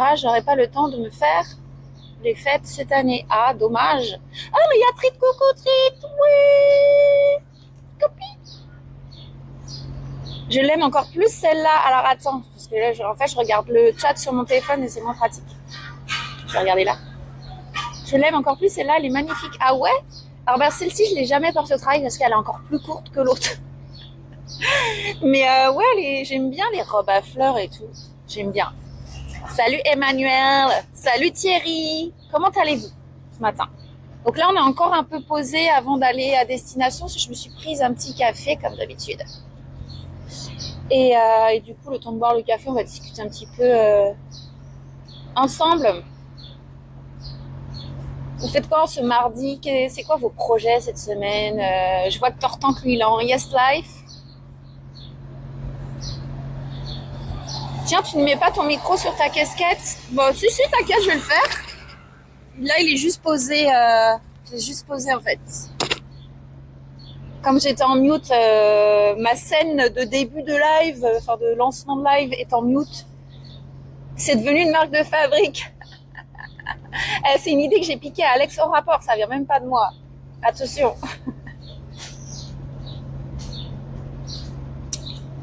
Ah, j'aurai pas le temps de me faire les fêtes cette année. Ah, dommage. Ah, mais il y a Treat Coco Treat. Oui. Copie. Je l'aime encore plus celle-là. Alors attends, parce que là, en fait, je regarde le chat sur mon téléphone et c'est moins pratique. Je vais regarder là. Je l'aime encore plus celle-là, elle est magnifique. Ah ouais. Alors ben celle-ci, je l'ai jamais portée au travail parce qu'elle est encore plus courte que l'autre. Mais ouais, j'aime bien les robes à fleurs et tout. J'aime bien. Salut Emmanuel, salut Thierry. Comment allez-vous ce matin? Donc là, on est encore un peu posé avant d'aller à destination. Je me suis prise un petit café comme d'habitude. Et du coup, le temps de boire le café, on va discuter un petit peu ensemble. Vous faites quoi ce mardi? C'est quoi vos projets cette semaine? Je vois que Tortank, lui, il est en Yes Life. Tiens, tu ne mets pas ton micro sur ta casquette? Bon, si, t'inquiète, je vais le faire. Là, il est juste posé. J'ai juste posé en fait. Comme j'étais en mute, ma scène de début de live, enfin de lancement de live est en mute. C'est devenu une marque de fabrique. C'est une idée que j'ai piquée à Alex au rapport, ça vient même pas de moi. Attention.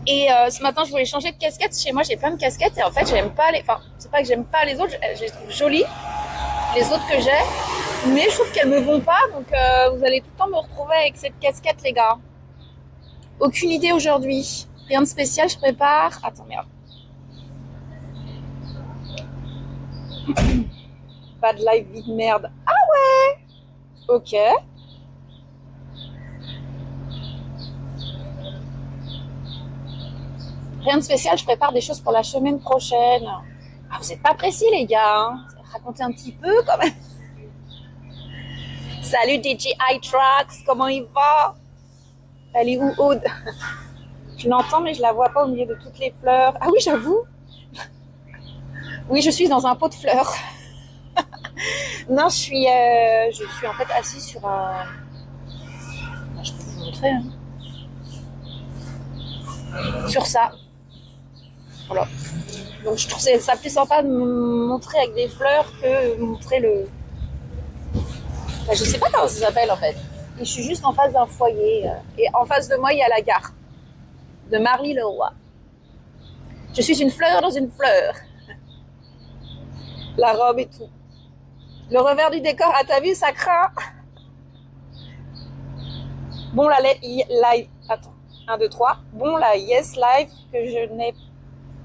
Et ce matin, je voulais changer de casquette. Chez moi, j'ai plein de casquettes et en fait, j'aime pas les. Enfin, c'est pas que j'aime pas les autres, je les trouve jolies, les autres que j'ai, mais je trouve qu'elles me vont pas. Donc, vous allez tout le temps me retrouver avec cette casquette, les gars. Aucune idée aujourd'hui. Rien de spécial, je prépare. Attends, merde. Pas de live vide merde. Ah ouais. Ok. Rien de spécial, je prépare des choses pour la semaine prochaine. Ah, vous êtes pas précis, les gars. Hein. Racontez un petit peu, quand même. Salut DJ iTrax, comment il va? Elle est où, Aude? Je l'entends, mais je la vois pas au milieu de toutes les fleurs. Ah oui, j'avoue. Oui, je suis dans un pot de fleurs. Non, je suis en fait assise sur un. Je peux vous montrer. Hein. Sur ça. Voilà. Donc je trouve ça plus sympa de me montrer avec des fleurs que montrer le. Enfin, je sais pas comment ça s'appelle en fait. Et je suis juste en face d'un foyer. Et en face de moi, il y a la gare de Marly-le-Roi. Je suis une fleur dans une fleur. La robe et tout. Le revers du décor, à ta vue, ça craint. Bon, la live. Attends. 1, 2, 3. Bon, la Yes Live que je n'ai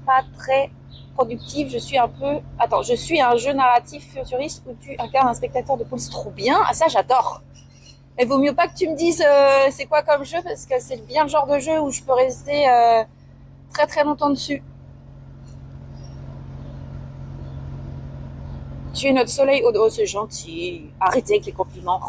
pas très productive. Je suis un peu. Attends, je suis un jeu narratif futuriste où tu incarnes un spectateur de police. Trop bien. Ah, ça, j'adore. Il vaut mieux pas que tu me dises c'est quoi comme jeu parce que c'est bien le genre de jeu où je peux rester très très longtemps dessus. Tu es notre soleil. Oh, c'est gentil. Arrêtez avec les compliments.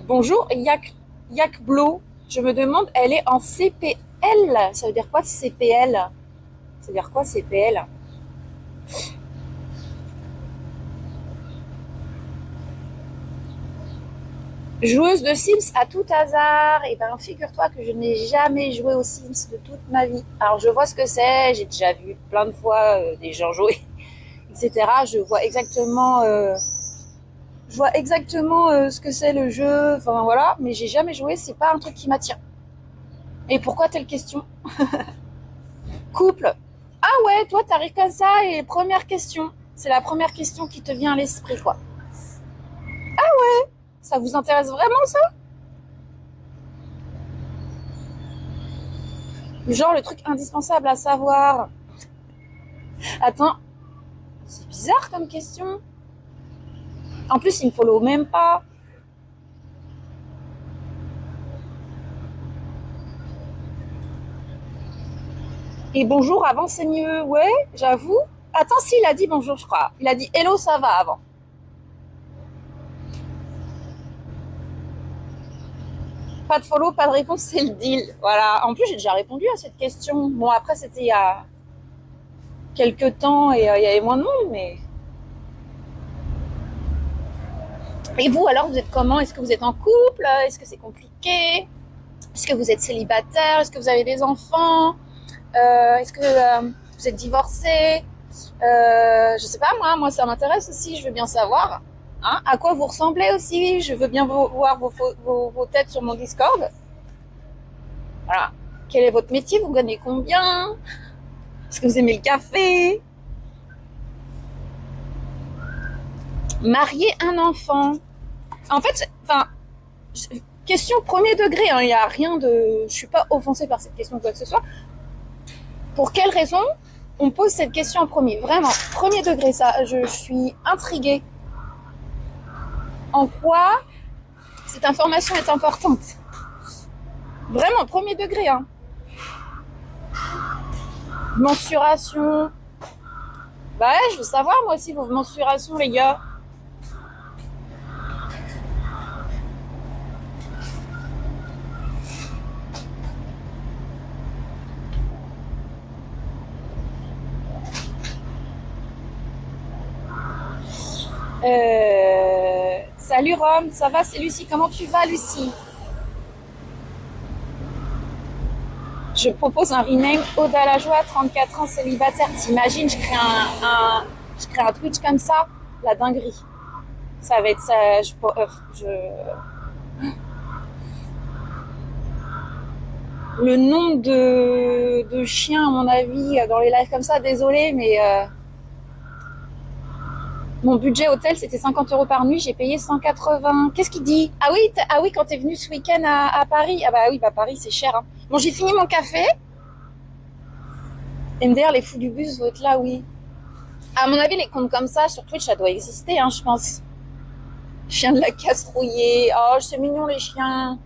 Bonjour, Yak Blo. Je me demande, elle est en CPL. Ça veut dire quoi CPL? Ça veut dire quoi CPL? Joueuse de Sims à tout hasard. Et ben figure-toi que je n'ai jamais joué aux Sims de toute ma vie. Alors je vois ce que c'est, j'ai déjà vu plein de fois des gens jouer, etc. Je vois exactement ce que c'est le jeu, enfin voilà, mais j'ai jamais joué, c'est pas un truc qui m'attire. Et pourquoi telle question? Couple. Ah ouais, toi t'arrives comme ça et première question. C'est la première question qui te vient à l'esprit, quoi. Ça vous intéresse vraiment, ça? Genre le truc indispensable à savoir. Attends, c'est bizarre comme question. En plus, il me follow même pas. Et bonjour avant c'est mieux, ouais, j'avoue. Attends, si, il a dit bonjour, je crois. Il a dit hello, ça va avant. Pas de follow, pas de réponse, c'est le deal. Voilà. En plus, j'ai déjà répondu à cette question. Bon, après, c'était il y a quelques temps et il y avait moins de monde, mais. Et vous, alors, vous êtes comment? Est-ce que vous êtes en couple? Est-ce que c'est compliqué? Est-ce que vous êtes célibataire? Est-ce que vous avez des enfants? Est-ce que vous êtes divorcé? Je sais pas, moi ça m'intéresse aussi, je veux bien savoir. Hein, à quoi vous ressemblez aussi? Je veux bien voir vos têtes sur mon Discord. Voilà. Quel est votre métier? Vous gagnez combien? Est-ce que vous aimez le café? Marier un enfant. En fait, enfin, question premier degré, hein, il n'y a rien de... Je suis pas offensée par cette question ou quoi que ce soit. Pour quelle raison on pose cette question en premier? Vraiment, premier degré, ça, je suis intriguée. En quoi cette information est importante? Vraiment, premier degré, hein. Mensuration. Bah ouais, je veux savoir, moi aussi, vos mensurations, les gars. Salut Rome, ça va? C'est Lucie. Comment tu vas, Lucie? Je propose un rename Ode à la joie, 34 ans, célibataire. T'imagines, je crée un Twitch comme ça? La dinguerie. Ça va être ça. Le nombre de chiens, à mon avis, dans les lives comme ça, désolé, mais mon budget hôtel, c'était 50 € par nuit. J'ai payé 180. Qu'est-ce qu'il dit? Ah oui, quand t'es venu ce week-end à Paris. Ah bah oui, bah Paris, c'est cher. Hein. Bon, j'ai fini mon café. MDR, les fous du bus vont être là, oui. À mon avis, les comptes comme ça sur Twitch, ça doit exister, hein, je pense. Chien de la castrouillée. Oh, c'est mignon, les chiens.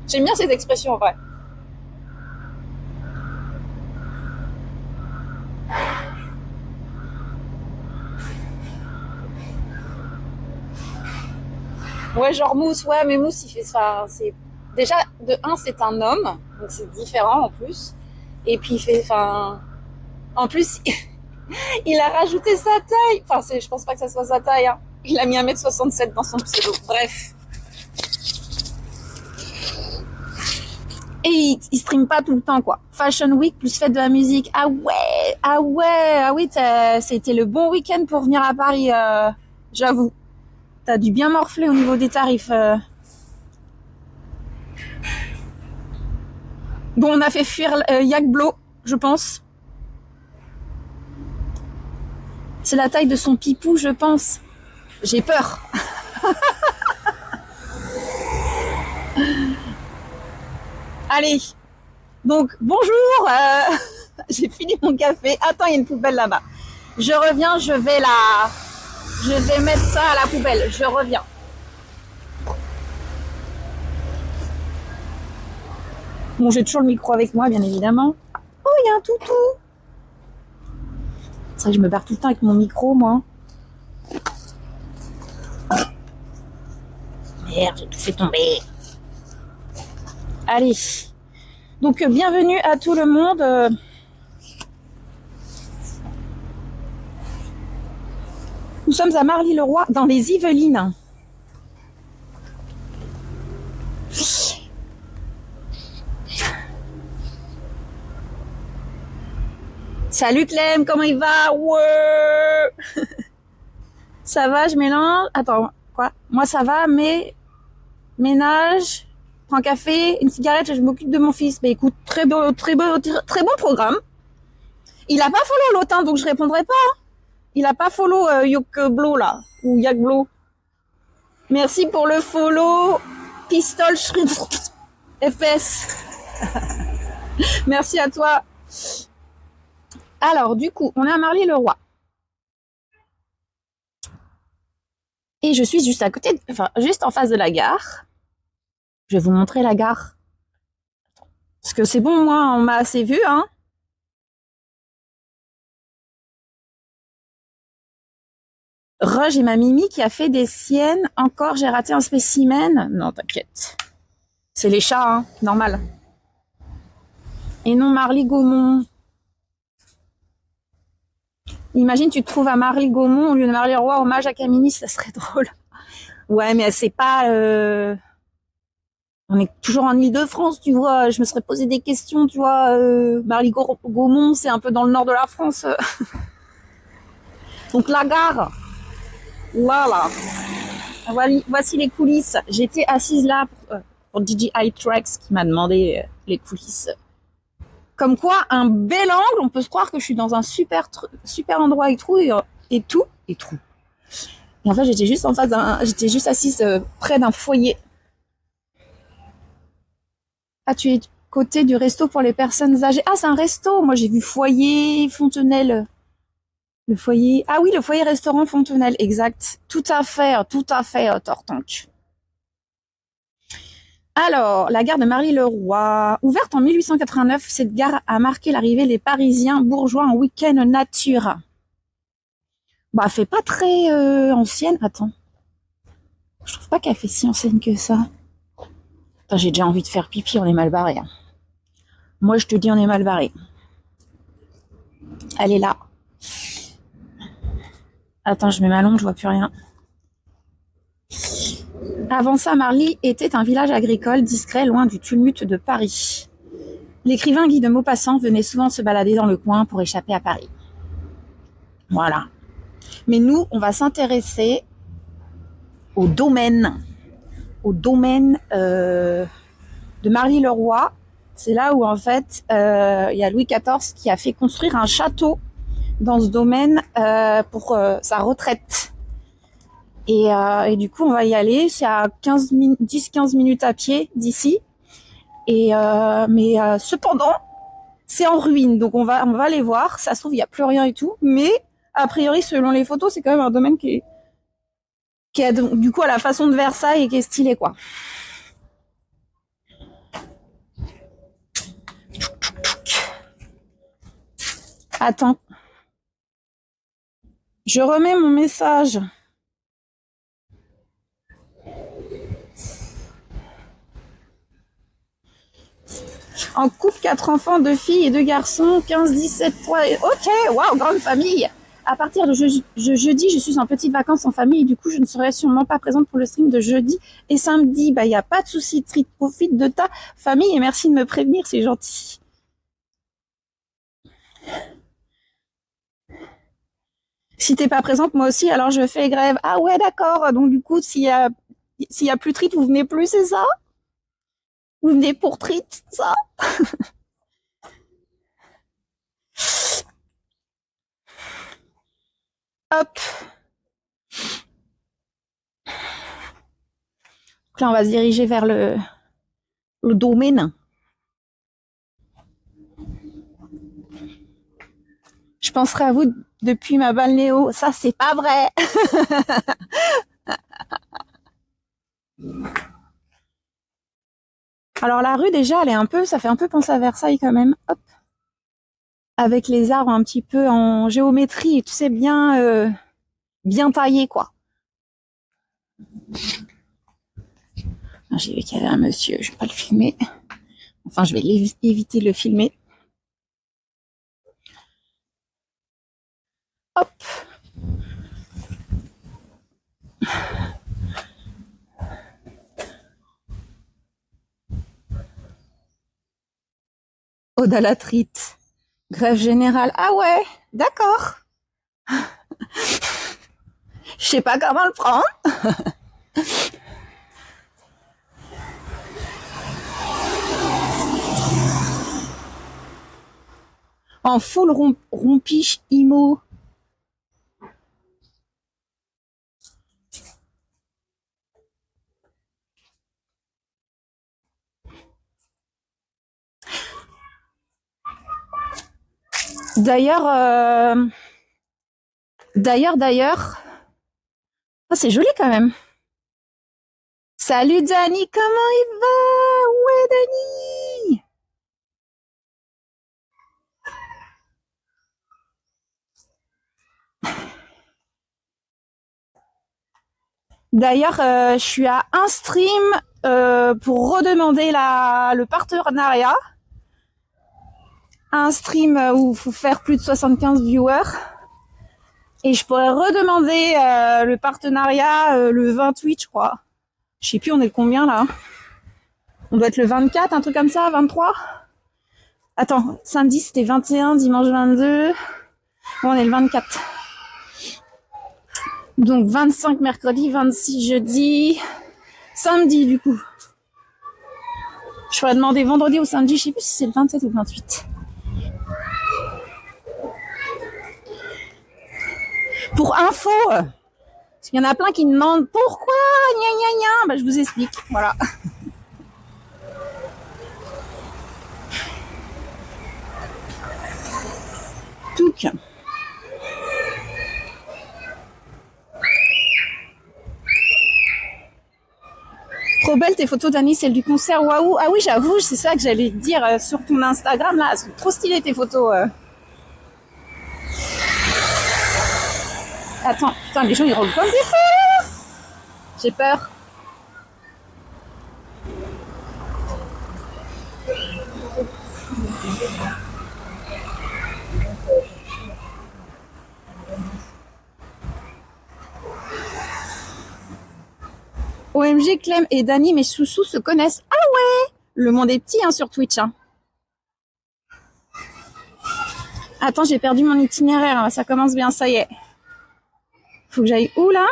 J'aime bien ces expressions, en vrai. Ouais, genre Mousse, ouais, mais Mousse, il fait ça. C'est déjà de un, c'est un homme, donc c'est différent en plus. Et puis il fait, enfin, en plus, il a rajouté sa taille. Enfin, je pense pas que ça soit sa taille. Hein. Il a mis 1m67 dans son pseudo. Bref. Et il stream pas tout le temps, quoi. Fashion Week plus fête de la musique. Ah oui, c'était le bon week-end pour venir à Paris, j'avoue. T'as dû bien morfler au niveau des tarifs. Bon, on a fait fuir Yakblo, je pense. C'est la taille de son pipou, je pense. J'ai peur. Allez. Donc, bonjour. J'ai fini mon café. Attends, il y a une poubelle là-bas. Je reviens, je vais mettre ça à la poubelle. Je reviens. Bon, j'ai toujours le micro avec moi, bien évidemment. Oh, il y a un toutou. C'est vrai que je me barre tout le temps avec mon micro, moi. Merde, j'ai tout fait tomber. Allez. Donc, bienvenue à tout le monde. Nous sommes à Marly-le-Roi, dans les Yvelines. Salut Clem, comment il va? Ouais. Ça va, je mélange. Attends, quoi? Moi ça va, mais ménage, prends café, une cigarette et je m'occupe de mon fils. Mais écoute, très bon programme. Il a pas follow l'autre, hein, donc je répondrai pas. Hein. Il a pas follow Yokblo là, ou Yakblo. Merci pour le follow, Pistol Shrimp FPS. Merci à toi. Alors, du coup, on est à Marly-le-Roi. Et je suis juste à côté, juste en face de la gare. Je vais vous montrer la gare. Parce que c'est bon, moi, on m'a assez vu, hein. Rush et ma Mimi qui a fait des siennes. Encore, j'ai raté un spécimen. Non, t'inquiète. C'est les chats, hein, normal. Et non Marly-Gaumont. Imagine, tu te trouves à Marly-Gaumont au lieu de Marly-le-Roi, hommage à Camini, ça serait drôle. Ouais, mais c'est pas... On est toujours en Île-de-France, tu vois. Je me serais posé des questions, tu vois. Marly-Gaumont, c'est un peu dans le nord de la France. Donc la gare, là. Voici les coulisses. J'étais assise là pour DJI Tracks qui m'a demandé les coulisses. Comme quoi, un bel angle, on peut se croire que je suis dans un super endroit et tout. Et en fait, j'étais juste assise près d'un foyer. Ah, tu es côté du resto pour les personnes âgées. Ah, c'est un resto. Moi, j'ai vu foyer, Fontenelle. Le foyer. Ah oui, le foyer restaurant Fontenelle, exact. Tout à fait, Tortank. Alors, la gare de Marly-le-Roi. Ouverte en 1889, cette gare a marqué l'arrivée des Parisiens bourgeois en week-end nature. Bah, elle fait pas très ancienne. Attends. Je trouve pas qu'elle fait si ancienne que ça. Attends, j'ai déjà envie de faire pipi, on est mal barré. Hein. Moi, je te dis, on est mal barré. Elle est là. Attends, je mets ma lampe, je vois plus rien. Avant ça, Marly était un village agricole discret, loin du tumulte de Paris. L'écrivain Guy de Maupassant venait souvent se balader dans le coin pour échapper à Paris. Voilà. Mais nous, on va s'intéresser au domaine de Marly-le-Roi. C'est là où, en fait, il y a Louis XIV qui a fait construire un château dans ce domaine pour sa retraite. Et du coup, on va y aller. C'est à 10-15 minutes à pied d'ici. Mais cependant, c'est en ruine. Donc, on va aller voir. Ça se trouve, il n'y a plus rien et tout. Mais, a priori, selon les photos, c'est quand même un domaine qui est du coup à la façon de Versailles et qui est stylé, quoi. Attends. Je remets mon message. En couple, 4 enfants, 2 filles et 2 garçons, 15, 17, 3... Ok, waouh, grande famille. À partir de jeudi, je suis en petites vacances en famille et du coup, je ne serai sûrement pas présente pour le stream de jeudi et samedi. Bah, il n'y a pas de souci, Trit, profite de ta famille et merci de me prévenir, c'est gentil. Si t'es pas présente, moi aussi, alors je fais grève. Ah ouais, d'accord. Donc du coup, s'il y a plus Trit, vous venez plus, c'est ça? Vous venez pour Trit, ça? Hop. Donc là, on va se diriger vers le domaine. Je penserai à vous depuis ma balnéo. Ça, c'est pas vrai. Alors la rue déjà, ça fait un peu penser à Versailles quand même. Hop. Avec les arbres un petit peu en géométrie et tu sais bien taillés quoi. J'ai vu qu'il y avait un monsieur, je vais pas le filmer. Enfin, je vais éviter de le filmer. Hop. Ode à la trite. Grève générale. Ah ouais, d'accord. Je sais pas comment le prendre. En full rompiche IMO. D'ailleurs, oh, c'est joli quand même. Salut Dani, comment il va? Ouais Dani. D'ailleurs, je suis à un stream pour redemander le partenariat. Un stream où il faut faire plus de 75 viewers. Et je pourrais redemander le partenariat le 28, je crois. Je sais plus, on est le combien là? On doit être le 24, un truc comme ça, 23. Attends, samedi c'était 21, dimanche 22. Bon, on est le 24. Donc 25 mercredi, 26 jeudi, samedi du coup. Je pourrais demander vendredi ou samedi, je sais plus si c'est le 27 ou le 28. Pour info, il y en a plein qui me demandent pourquoi, gna gna gna, bah, je vous explique, voilà. Touc. Trop belle tes photos d'Annie, celle du concert, waouh. Ah oui, j'avoue, c'est ça que j'allais te dire sur ton Instagram, là, elles sont trop stylées tes photos. Attends, putain, les gens ils roulent comme des fous. J'ai peur. OMG, Clem et Dani, mes chouchous se connaissent. Ah ouais. Le monde est petit hein, sur Twitch. Hein. Attends, j'ai perdu mon itinéraire. Hein. Ça commence bien, ça y est. Faut que j'aille où là?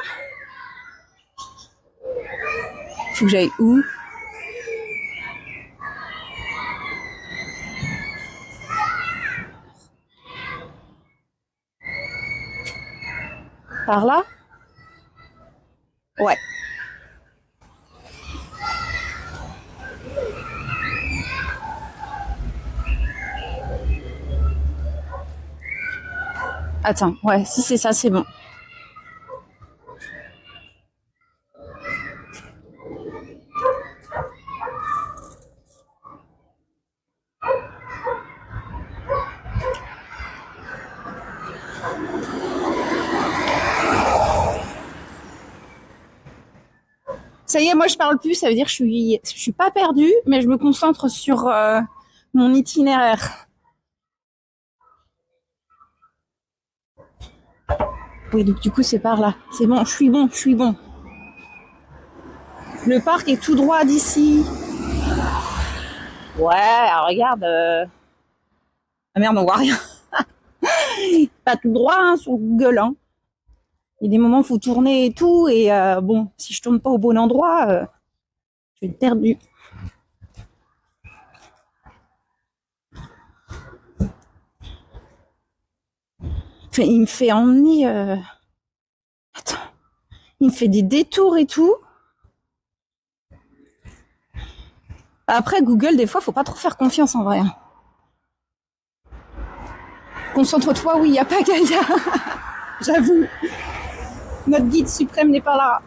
Faut que j'aille où? Par là? Ouais. Attends, ouais, si c'est ça, c'est bon. Ça y est, moi je parle plus, ça veut dire que je suis pas perdue, mais je me concentre sur mon itinéraire. Oui, donc du coup c'est par là. C'est bon, je suis bon, je suis bon. Le parc est tout droit d'ici. Ouais, regarde. Ah merde, on voit rien. Pas tout droit hein, sur Google. Hein. Il y a des moments où il faut tourner et tout, et bon, si je tourne pas au bon endroit, je vais être perdue. Enfin, il me fait emmener... Attends. Il me fait des détours et tout. Après, Google, des fois, faut pas trop faire confiance en vrai. Concentre-toi, oui, il n'y a pas Gaïa. J'avoue. Notre guide suprême n'est pas là.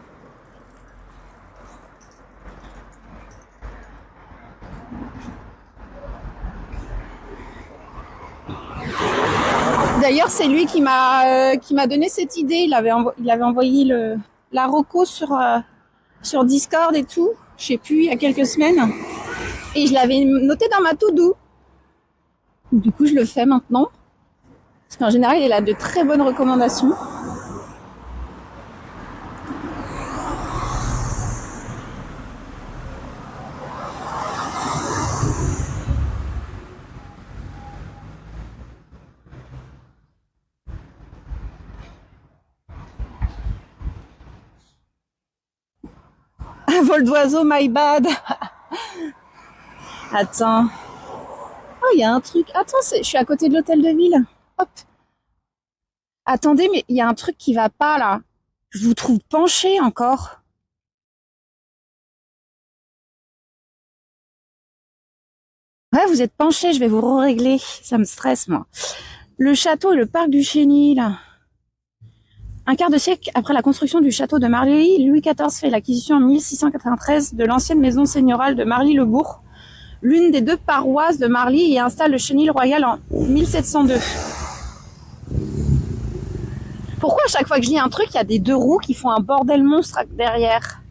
D'ailleurs, c'est lui qui m'a donné cette idée. Il avait envoyé la reco sur Discord et tout. Je sais plus, il y a quelques semaines. Et je l'avais noté dans ma to-do. Du coup, je le fais maintenant. Parce qu'en général, il a de très bonnes recommandations. Un vol d'oiseau, my bad. Attends. Oh, il y a un truc. Attends, je suis à côté de l'hôtel de ville. Hop. Attendez, mais il y a un truc qui va pas là. Je vous trouve penché encore. Ouais, vous êtes penché, je vais vous régler. Ça me stresse, moi. Le château et le parc du Chénil. Un quart de siècle après la construction du château de Marly, Louis XIV fait l'acquisition en 1693 de l'ancienne maison seigneuriale de Marly-le-Bourg, l'une des deux paroisses de Marly, et installe le Chenil royal en 1702. Pourquoi à chaque fois que je lis un truc, il y a des deux roues qui font un bordel monstre derrière?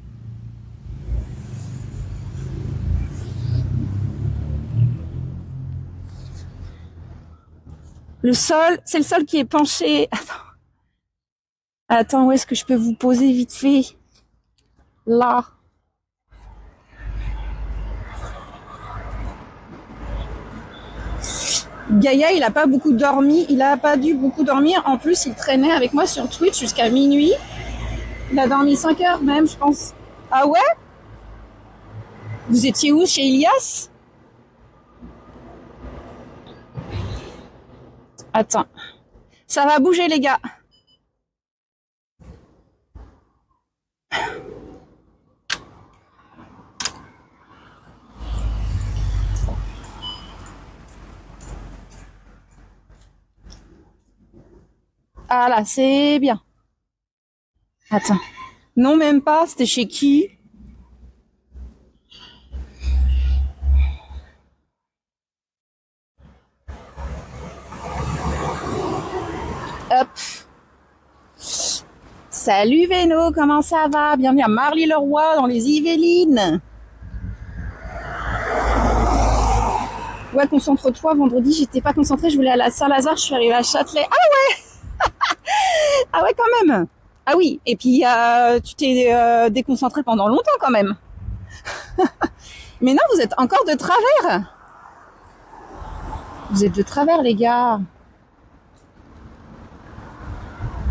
Le sol, c'est le sol qui est penché. Attends, où est-ce que je peux vous poser vite fait? Là. Gaïa, il a pas beaucoup dormi. Il a pas dû beaucoup dormir. En plus, il traînait avec moi sur Twitch jusqu'à minuit. Il a dormi 5 heures même, je pense. Ah ouais? Vous étiez où? Chez Ilias? Attends. Ça va bouger, les gars. Ah là, c'est bien. Attends. Non, même pas. C'était chez qui? Hop. Salut Véno, comment ça va? Bienvenue à Marly-le-Roi dans les Yvelines. Ouais, concentre-toi. Vendredi, j'étais pas concentrée. Je voulais aller à Saint-Lazare. Je suis arrivée à Châtelet. Ah ouais! Ah ouais, quand même. Ah oui. Et puis, tu t'es déconcentré pendant longtemps quand même. Mais non, vous êtes encore de travers. Vous êtes de travers, les gars.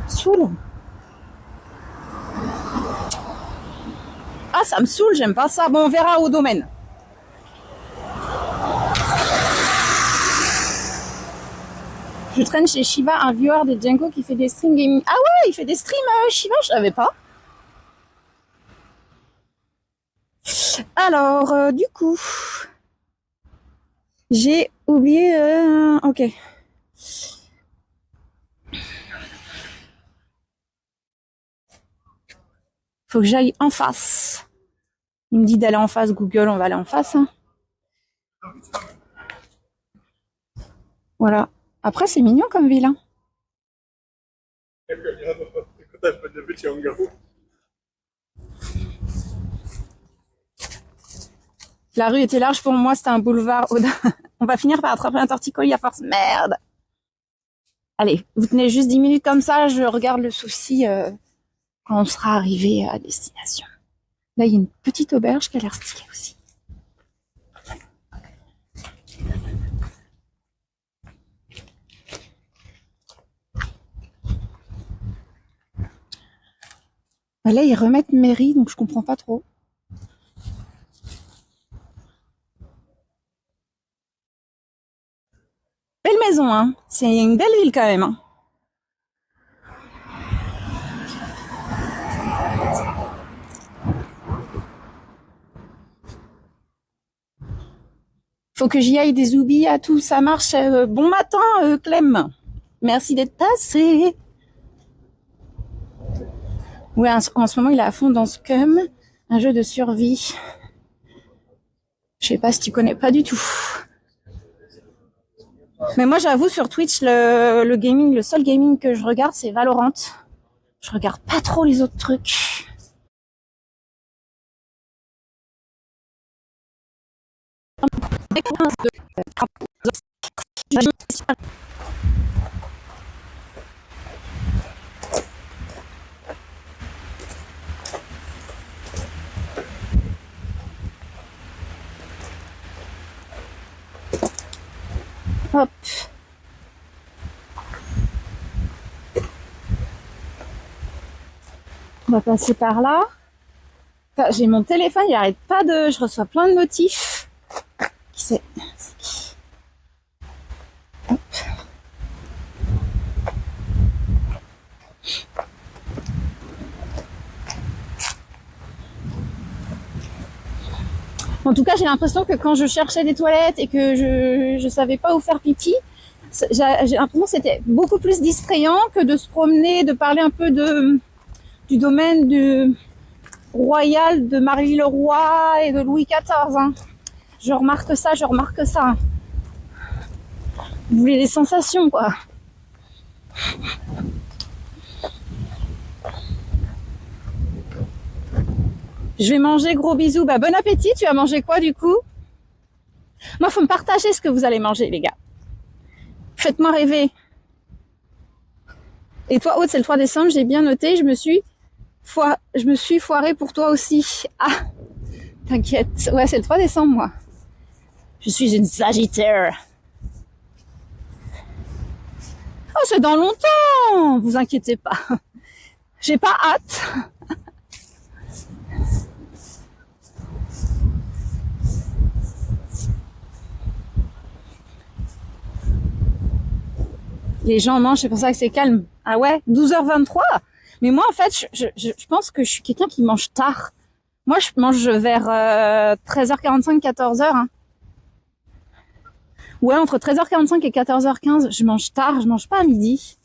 Saoule. Ah, ça me saoule, j'aime pas ça. Bon, on verra au domaine. Je traîne chez Shiva, un viewer de Django qui fait des streams gaming. Ah ouais, il fait des streams, Shiva, je savais pas. Alors, du coup, j'ai oublié... ok. Faut que j'aille en face. Il me dit d'aller en face, Google, on va aller en face. Hein. Voilà. Après, c'est mignon comme ville. Hein. La rue était large pour moi, c'était un boulevard. On va finir par attraper un torticolis à force. Merde. Allez, vous tenez juste 10 minutes comme ça, je regarde le souci quand on sera arrivé à destination. Là, il y a une petite auberge qui a l'air stylée aussi. Là, ils remettent mairie, donc je comprends pas trop. Belle maison, hein. C'est une belle ville quand même. Hein. Faut que j'y aille des oublis à tout, ça marche. Bon matin, Clem. Merci d'être passé. Ouais, en ce moment, il est à fond dans Scum, un jeu de survie. Je sais pas si tu connais pas du tout. Mais moi, j'avoue, sur Twitch, le gaming, le seul gaming que je regarde, c'est Valorant. Je regarde pas trop les autres trucs. Hop. On va passer par là. Enfin, j'ai mon téléphone, il arrête pas de... Je reçois plein de notifs. Qui c'est? C'est qui? Hop. En tout cas, j'ai l'impression que quand je cherchais des toilettes et que je savais pas où faire pipi, j'ai l'impression que c'était beaucoup plus distrayant que de se promener, de parler un peu du domaine du royal de Marly-le-Roi et de Louis XIV. Hein. Je remarque ça, je remarque ça. Vous voulez des sensations, quoi. Je vais manger, gros bisous. Bah, bon appétit, tu vas manger quoi du coup? Moi, faut me partager ce que vous allez manger, les gars. Faites-moi rêver. Et toi, Aude, c'est le 3 décembre, j'ai bien noté, je me suis foirée pour toi aussi. Ah, t'inquiète. Ouais, c'est le 3 décembre, moi. Je suis une Sagittaire. Oh, c'est dans longtemps, vous inquiétez pas. J'ai pas hâte. Les gens mangent, c'est pour ça que c'est calme. Ah ouais, 12h23. Mais moi, en fait, je pense que je suis quelqu'un qui mange tard. Moi, je mange vers 13h45, 14h. Hein. Ouais, entre 13h45 et 14h15, je mange tard, je mange pas à midi.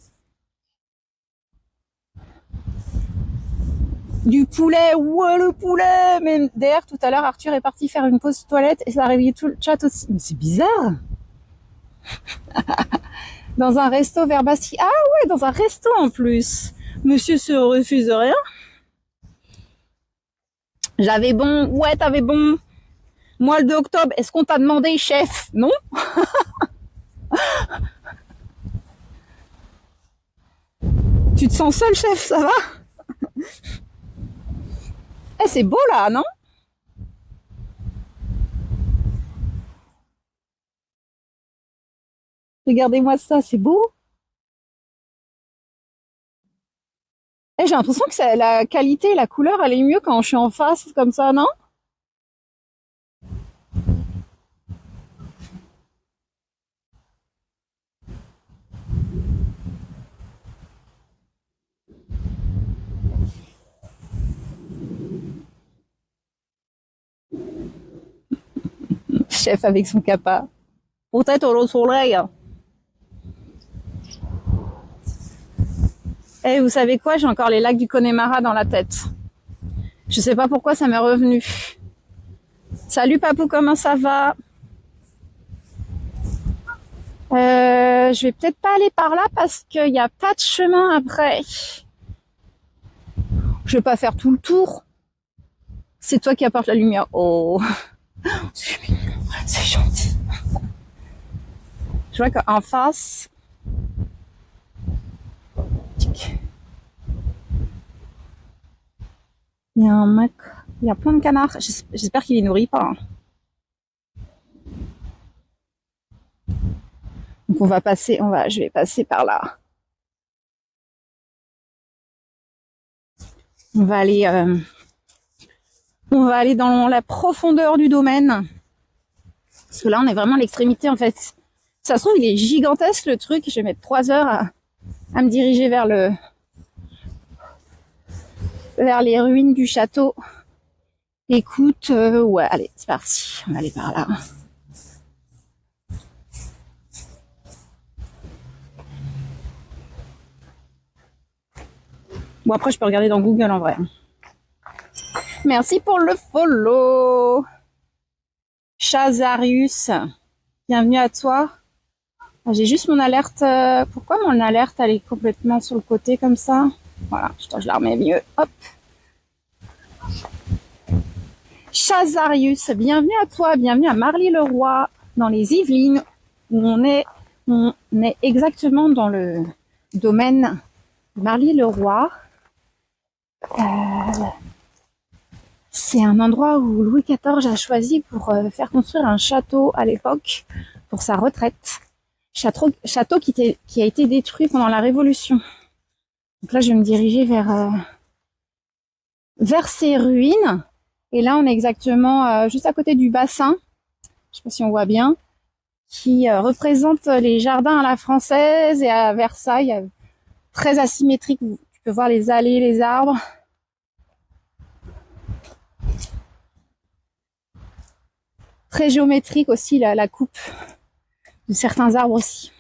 Du poulet, ouais, le poulet. Mais d'ailleurs, tout à l'heure, Arthur est parti faire une pause toilette et ça a réveillé tout le chat aussi. Mais c'est bizarre. Dans un resto vers Bastille. Ah ouais, dans un resto en plus. Monsieur se refuse rien. J'avais bon. Ouais, t'avais bon. Moi, le 2 octobre, est-ce qu'on t'a demandé, chef? Non. Tu te sens seul, chef? Ça va? Eh, c'est beau là, non? Regardez-moi ça, c'est beau. Eh, j'ai l'impression que la qualité, la couleur, elle est mieux quand je suis en face, comme ça, non? Chef avec son capa. Peut-être au soleil. Eh, vous savez quoi? J'ai encore les lacs du Connemara dans la tête. Je sais pas pourquoi ça m'est revenu. Salut Papou, comment ça va? Je vais peut-être pas aller par là parce qu'il n'y a pas de chemin après. Je vais pas faire tout le tour. C'est toi qui apporte la lumière. Oh, c'est mignon, c'est gentil. Je vois qu'en face, il y a un mec, il y a plein de canards. J'espère qu'il les nourrit pas. Donc on va passer, je vais passer par là. On va aller dans la profondeur du domaine. Parce que là, on est vraiment à l'extrémité, en fait. Ça se trouve, il est gigantesque, le truc. Je vais mettre 3 heures à me diriger vers les ruines du château. Écoute, ouais, allez, c'est parti. On va aller par là. Bon, après, je peux regarder dans Google, en vrai. Merci pour le follow. Chazarius, bienvenue à toi. J'ai juste mon alerte. Pourquoi mon alerte, elle est complètement sur le côté comme ça? Voilà, je la remets mieux. Hop. Chazarius, bienvenue à toi, bienvenue à Marly-le-Roi, dans les Yvelines, où on est exactement dans le domaine Marly-le-Roi. C'est un endroit où Louis XIV a choisi pour faire construire un château à l'époque pour sa retraite. Château qui a été détruit pendant la Révolution. Donc là, je vais me diriger vers ces ruines. Et là, on est exactement juste à côté du bassin. Je sais pas si on voit bien. Qui représente les jardins à la française et à Versailles. Très asymétrique. Tu peux voir les allées, les arbres. Très géométrique aussi, la coupe de certains arbres aussi.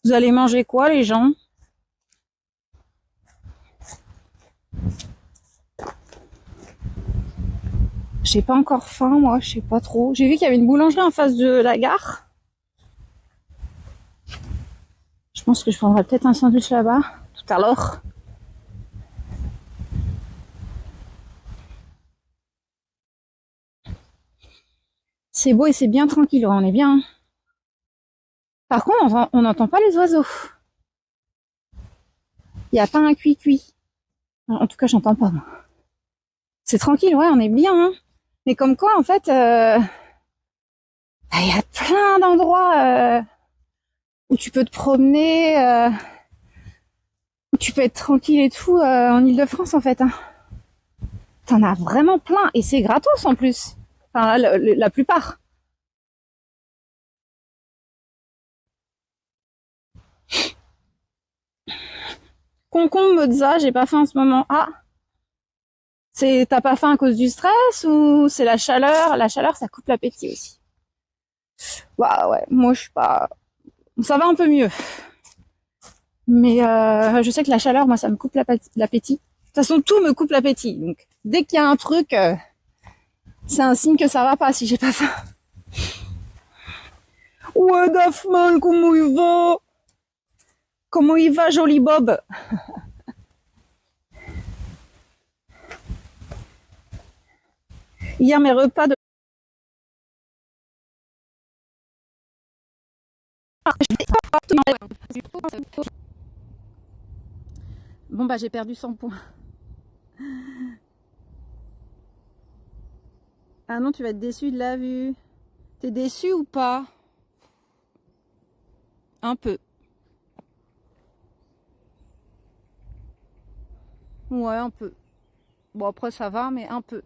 Vous allez manger quoi, les gens? J'ai pas encore faim, moi, je sais pas trop. J'ai vu qu'il y avait une boulangerie en face de la gare. Je pense que je prendrai peut-être un sandwich là-bas, tout à l'heure. C'est beau et c'est bien tranquille, on est bien. Par contre, on n'entend pas les oiseaux. Il n'y a pas un cuit-cuit. En tout cas, j'entends pas, moi. C'est tranquille, ouais, on est bien. Hein. Mais comme quoi, en fait, il y a plein d'endroits où tu peux te promener, où tu peux être tranquille et tout en Île-de-France, en fait. Hein. T'en as vraiment plein. Et c'est gratos, en plus. Enfin, la plupart. Concombre, mozza, j'ai pas faim en ce moment. Ah, t'as pas faim à cause du stress ou c'est la chaleur? La chaleur, ça coupe l'appétit aussi. Bah ouais, moi je suis pas. Ça va un peu mieux. Mais je sais que la chaleur, moi, ça me coupe l'appétit. De toute façon, tout me coupe l'appétit. Donc, dès qu'il y a un truc, c'est un signe que ça va pas si j'ai pas faim. Ouais, Daphman, comment il va? Comment il va, joli Bob? Hier, mes repas de... Bon, bah, j'ai perdu 100 points. Ah non, tu vas être déçu de la vue. T'es déçu ou pas? Un peu. Ouais, un peu. Bon, après, ça va, mais un peu.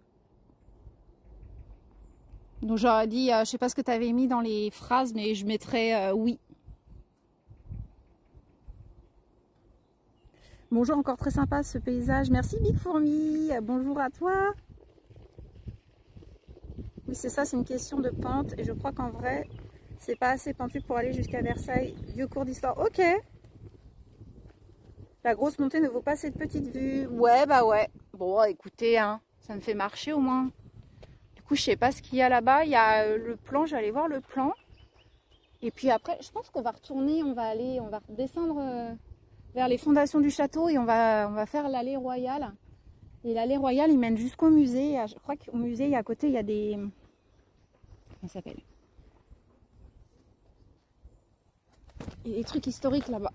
Donc, j'aurais dit, je sais pas ce que t'avais mis dans les phrases, mais je mettrais oui. Bonjour, encore très sympa ce paysage. Merci Big Fourmi. Bonjour à toi. Oui, c'est ça, c'est une question de pente. Et je crois qu'en vrai, c'est pas assez pentu pour aller jusqu'à Versailles. Vieux cours d'histoire. Ok. La grosse montée ne vaut pas cette petite vue. Ouais, bah ouais. Bon, écoutez, hein, ça me fait marcher au moins. Du coup, je sais pas ce qu'il y a là-bas. Il y a le plan, je vais aller voir le plan. Et puis après, je pense qu'on va retourner, on va descendre vers les fondations du château et on va faire l'allée royale. Et l'allée royale, il mène jusqu'au musée. Je crois qu'au musée, à côté, il y a des... Comment ça s'appelle? Il y a des trucs historiques là-bas.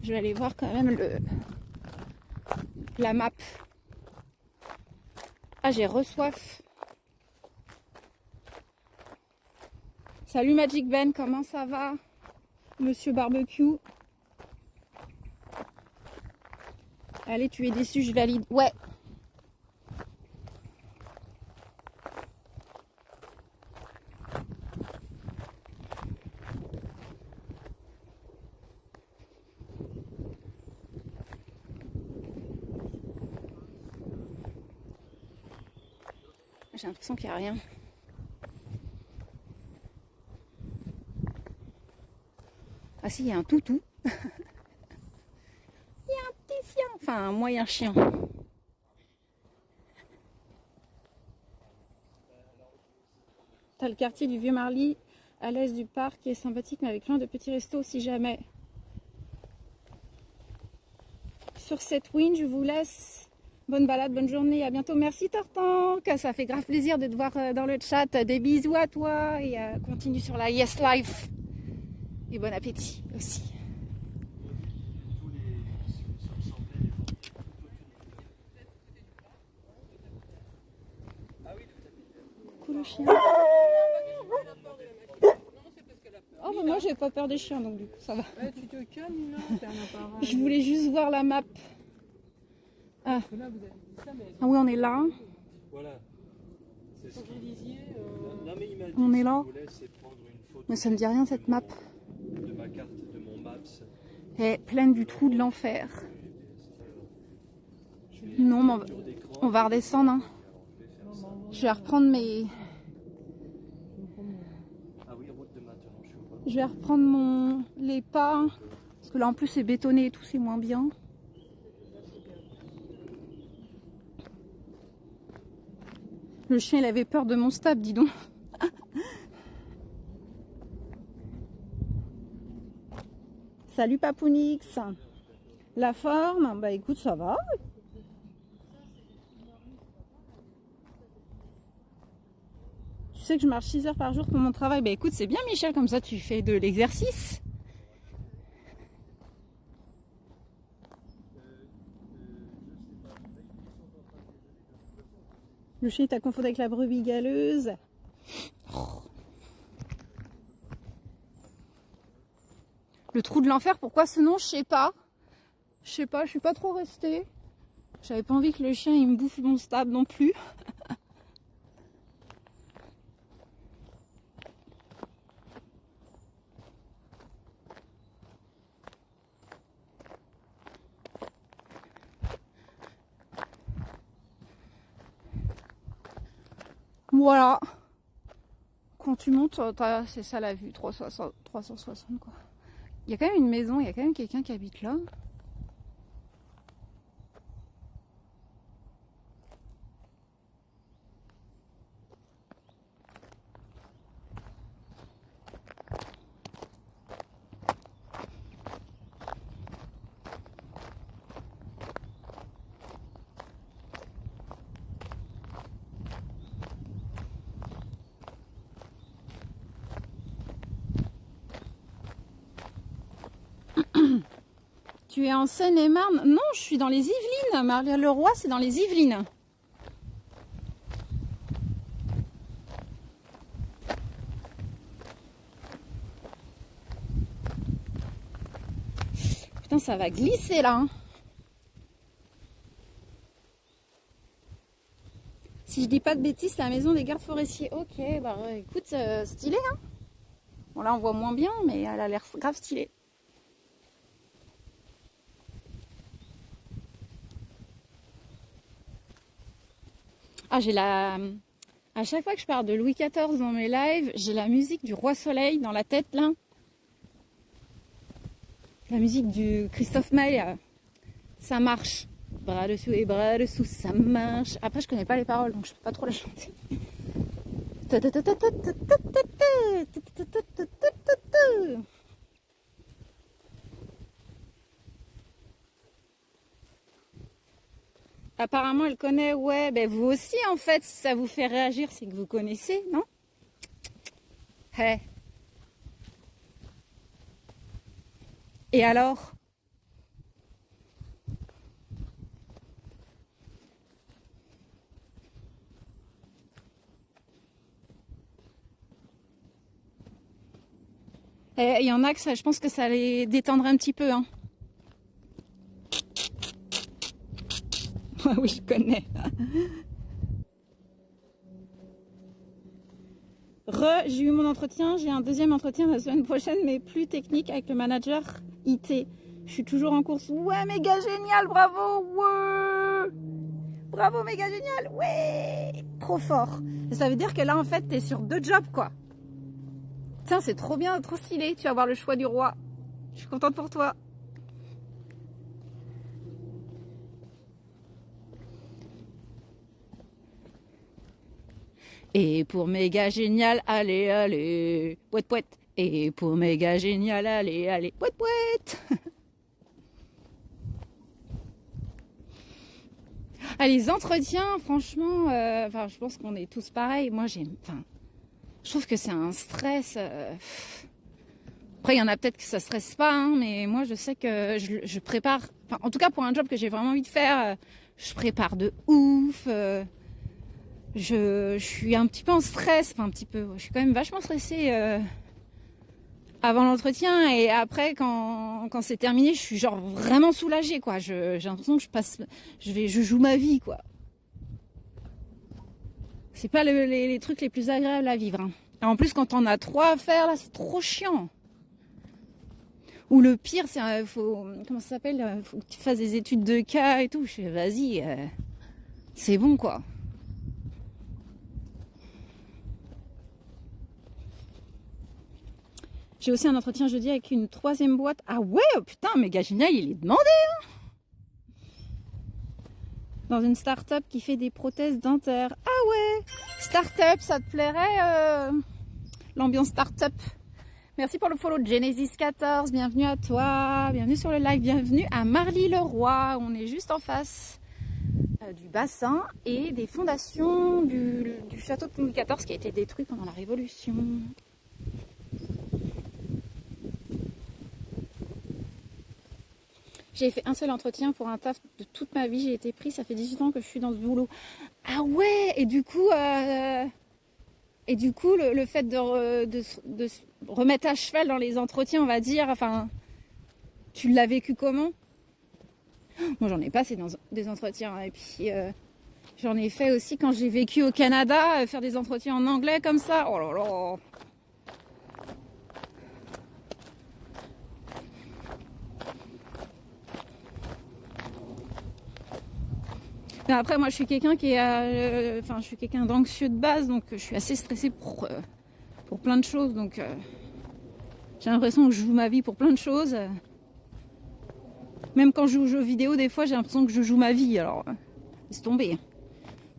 Je vais aller voir quand même la map. Ah, j'ai re-soif. Salut Magic Ben, comment ça va? Monsieur Barbecue. Allez, tu es déçu, je valide. Ouais. J'ai l'impression qu'il n'y a rien. Ah si, il y a un toutou. Il y a un petit chien. Enfin, un moyen chien. T'as le quartier du Vieux-Marly à l'est du parc qui est sympathique, mais avec plein de petits restos si jamais. Sur cette win, je vous laisse. Bonne balade, bonne journée, à bientôt. Merci Tartan, ça fait grave plaisir de te voir dans le chat. Des bisous à toi et continue sur la Yes Life. Et bon appétit aussi. Coucou le chien. Oh bah moi j'ai pas peur des chiens donc du coup ça va. Ouais, tu te calmes, non? Je voulais juste voir la map. Ah, ah oui, on est là. Voilà. C'est ce que vous disiez. Non, mais il m'a dit On est là. si vous voulez, c'est prendre une photo Mais ça me dit rien cette map. de ma carte, de mon Maps. Elle est pleine du trou de l'enfer. Non, mais on va redescendre. Hein. Je vais reprendre mes... Ah oui, route de maintenant, je suis pas. Je vais reprendre les pas. Parce que là en plus c'est bétonné et tout, c'est moins bien. Le chien, il avait peur de mon stab, dis donc. Salut Papounix. La forme, bah écoute, ça va. Tu sais que je marche 6 heures par jour pour mon travail. Bah écoute, c'est bien Michel, comme ça tu fais de l'exercice. Le chien t'a confondu avec la brebis galeuse. Oh. Le trou de l'enfer, pourquoi ce nom? Je sais pas. Je sais pas, je suis pas trop restée. J'avais pas envie que le chien il me bouffe mon stab non plus. Voilà. Quand tu montes, c'est ça la vue, 360 quoi. Il y a quand même une maison, il y a quand même quelqu'un qui habite là. Tu es en Seine-et-Marne? Non, je suis dans les Yvelines. Marly-le-Roi, c'est dans les Yvelines. Putain, ça va glisser là. Hein. Si je dis pas de bêtises, c'est la maison des gardes forestiers. Ok, bah écoute, stylé. Hein. Bon, là, on voit moins bien, mais elle a l'air grave stylée. Ah, j'ai la... À chaque fois que je parle de Louis XIV dans mes lives, j'ai la musique du Roi Soleil dans la tête, là. La musique du Christophe Maé, ça marche. Bras dessous et bras dessous, ça marche. Après, je connais pas les paroles, donc je peux pas trop la chanter. Apparemment, elle connaît, ouais. Ben vous aussi, en fait, si ça vous fait réagir, c'est que vous connaissez, non? Hey. Et alors? Il y en a que ça, je pense que ça les détendrait un petit peu, hein. Oui, je connais. J'ai eu mon entretien, j'ai un deuxième entretien la semaine prochaine, mais plus technique avec le manager IT. Je suis toujours en course. Ouais, méga génial, bravo, ouais. Bravo, méga génial, ouais. Trop fort. Et ça veut dire que là, en fait, t'es sur 2 jobs, quoi. Tiens, c'est trop bien, trop stylé. Tu vas avoir le choix du roi. Je suis contente pour toi. Et pour méga génial, allez, allez, pouet, pouet. Et pour méga génial, allez, allez, pouet, pouet. Ah, les entretiens, franchement, enfin, je pense qu'on est tous pareils. Moi, je trouve que c'est un stress. Après, il y en a peut-être que ça stresse pas, hein, mais moi, je sais que je prépare. Enfin, en tout cas, pour un job que j'ai vraiment envie de faire, je prépare de ouf. Je suis un petit peu en stress, enfin un petit peu. Je suis quand même vachement stressée avant l'entretien et après, quand c'est terminé, je suis genre vraiment soulagée, quoi. J'ai l'impression que je joue ma vie, quoi. C'est pas les trucs les plus agréables à vivre. Hein. Et en plus, quand on a 3 à faire, là, c'est trop chiant. Ou le pire, c'est comment ça s'appelle? Faut que tu fasses des études de cas et tout. Je fais, vas-y, c'est bon, quoi. J'ai aussi un entretien jeudi avec une 3e boîte. Ah ouais, oh putain, méga génial, il est demandé. Hein. dans une start-up qui fait des prothèses dentaires. Ah ouais, start-up, ça te plairait l'ambiance start-up? Merci pour le follow de Genesis14, bienvenue à toi, bienvenue sur le live, bienvenue à Marly-le-Roi. On est juste en face du bassin et des fondations du château de Louis XIV qui a été détruit pendant la Révolution. J'ai fait un seul entretien pour un taf de toute ma vie, j'ai été prise, ça fait 18 ans que je suis dans ce boulot. Ah ouais, et du coup, le fait de se remettre à cheval dans les entretiens, on va dire, enfin, tu l'as vécu comment? Moi, j'en ai passé dans des entretiens, et puis j'en ai fait aussi quand j'ai vécu au Canada, faire des entretiens en anglais comme ça. Oh là là! Mais après, moi, je suis quelqu'un qui est, je suis quelqu'un d'anxieux de base, donc je suis assez stressée pour plein de choses. Donc, j'ai l'impression que je joue ma vie pour plein de choses. Même quand je joue aux jeux vidéo, des fois, j'ai l'impression que je joue ma vie. Alors, laisse tomber.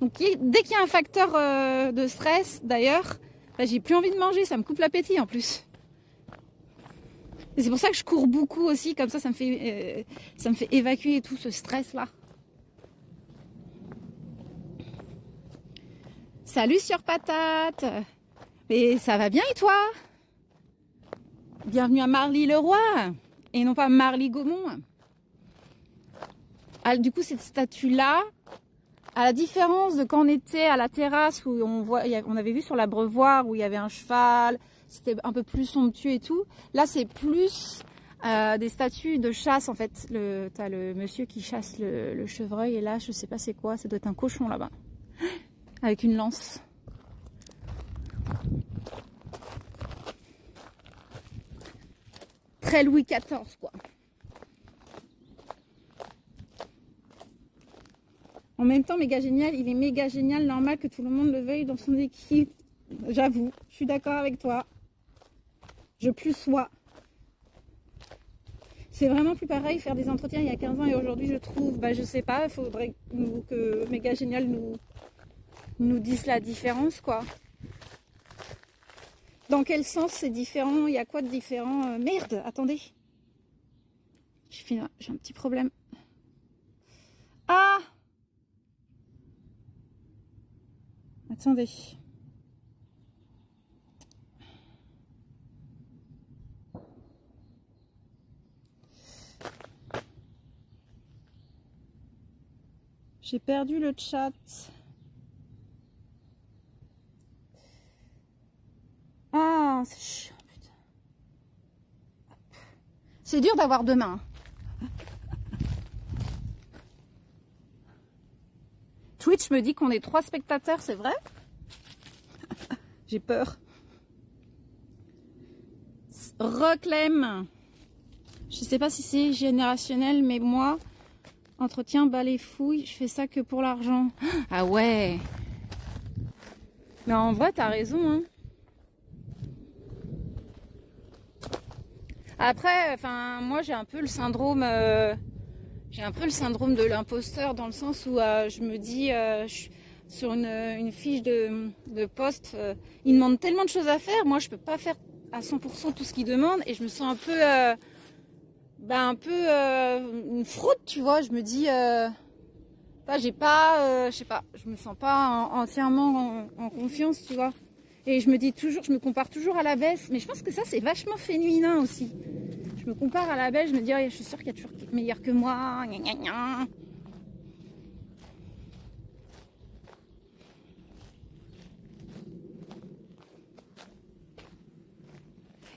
Donc, dès qu'il y a un facteur de stress, d'ailleurs, bah, j'ai plus envie de manger. Ça me coupe l'appétit en plus. Et c'est pour ça que je cours beaucoup aussi. Comme ça me fait évacuer tout ce stress-là. Salut sur patate. Mais ça va bien et toi? Bienvenue à Marly-le-Roi et non pas Marly-Gaumont. Ah, du coup, cette statue-là, à la différence de quand on était à la terrasse où on avait vu sur l'abreuvoir où il y avait un cheval, c'était un peu plus somptueux et tout. Là, c'est plus des statues de chasse en fait. T'as le monsieur qui chasse le chevreuil et là, je sais pas c'est quoi, ça doit être un cochon là-bas. Avec une lance. Très Louis XIV, quoi. En même temps, méga génial, il est méga génial, normal que tout le monde le veuille dans son équipe. J'avoue, je suis d'accord avec toi. Je plus sois. C'est vraiment plus pareil faire des entretiens il y a 15 ans et aujourd'hui, je trouve, je sais pas, il faudrait que méga génial nous disent la différence, quoi. Dans quel sens c'est différent? Il y a quoi de différent? Merde, attendez. J'ai un petit problème. Ah! Attendez. J'ai perdu le chat. Ah, c'est chiant, putain. C'est dur d'avoir deux mains. Twitch me dit qu'on est 3 spectateurs, c'est vrai? J'ai peur. Reclame. Je sais pas si c'est générationnel, mais moi, entretien, bas les fouilles, je fais ça que pour l'argent. Ah ouais. Mais en vrai, t'as raison, hein. Après, moi j'ai un peu le syndrome de l'imposteur dans le sens où je me dis sur une fiche de poste, ils demandent tellement de choses à faire, moi je peux pas faire à 100% tout ce qu'ils demandent et je me sens un peu une fraude, tu vois. Je me dis je sais pas, je me sens pas entièrement en confiance, tu vois. Et je me compare toujours à la baisse. Mais je pense que ça, c'est vachement féminin aussi. Je me compare à la baisse, je me dis, oh, je suis sûre qu'il y a toujours meilleur que moi. Gna, gna, gna.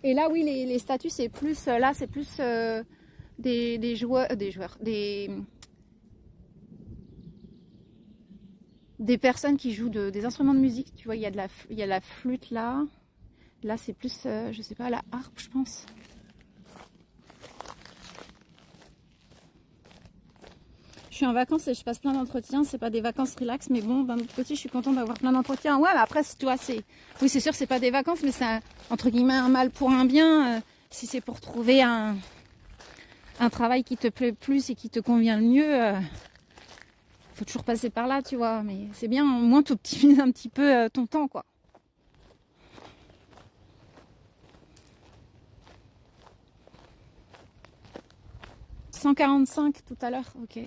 Et là, oui, les statuts, c'est plus, des personnes qui jouent des instruments de musique. Tu vois, il y a la flûte là. Là, c'est plus, je sais pas, la harpe, je pense. Je suis en vacances et je passe plein d'entretiens. C'est pas des vacances relax, mais bon, d'un autre côté, je suis contente d'avoir plein d'entretiens. Ouais, mais après, tu vois, oui, c'est sûr, c'est pas des vacances, mais c'est entre guillemets un mal pour un bien. Si c'est pour trouver un travail qui te plaît plus et qui te convient le mieux, faut toujours passer par là, tu vois. Mais c'est bien, au moins tu optimises un petit peu ton temps, quoi. « 145 tout à l'heure, ok.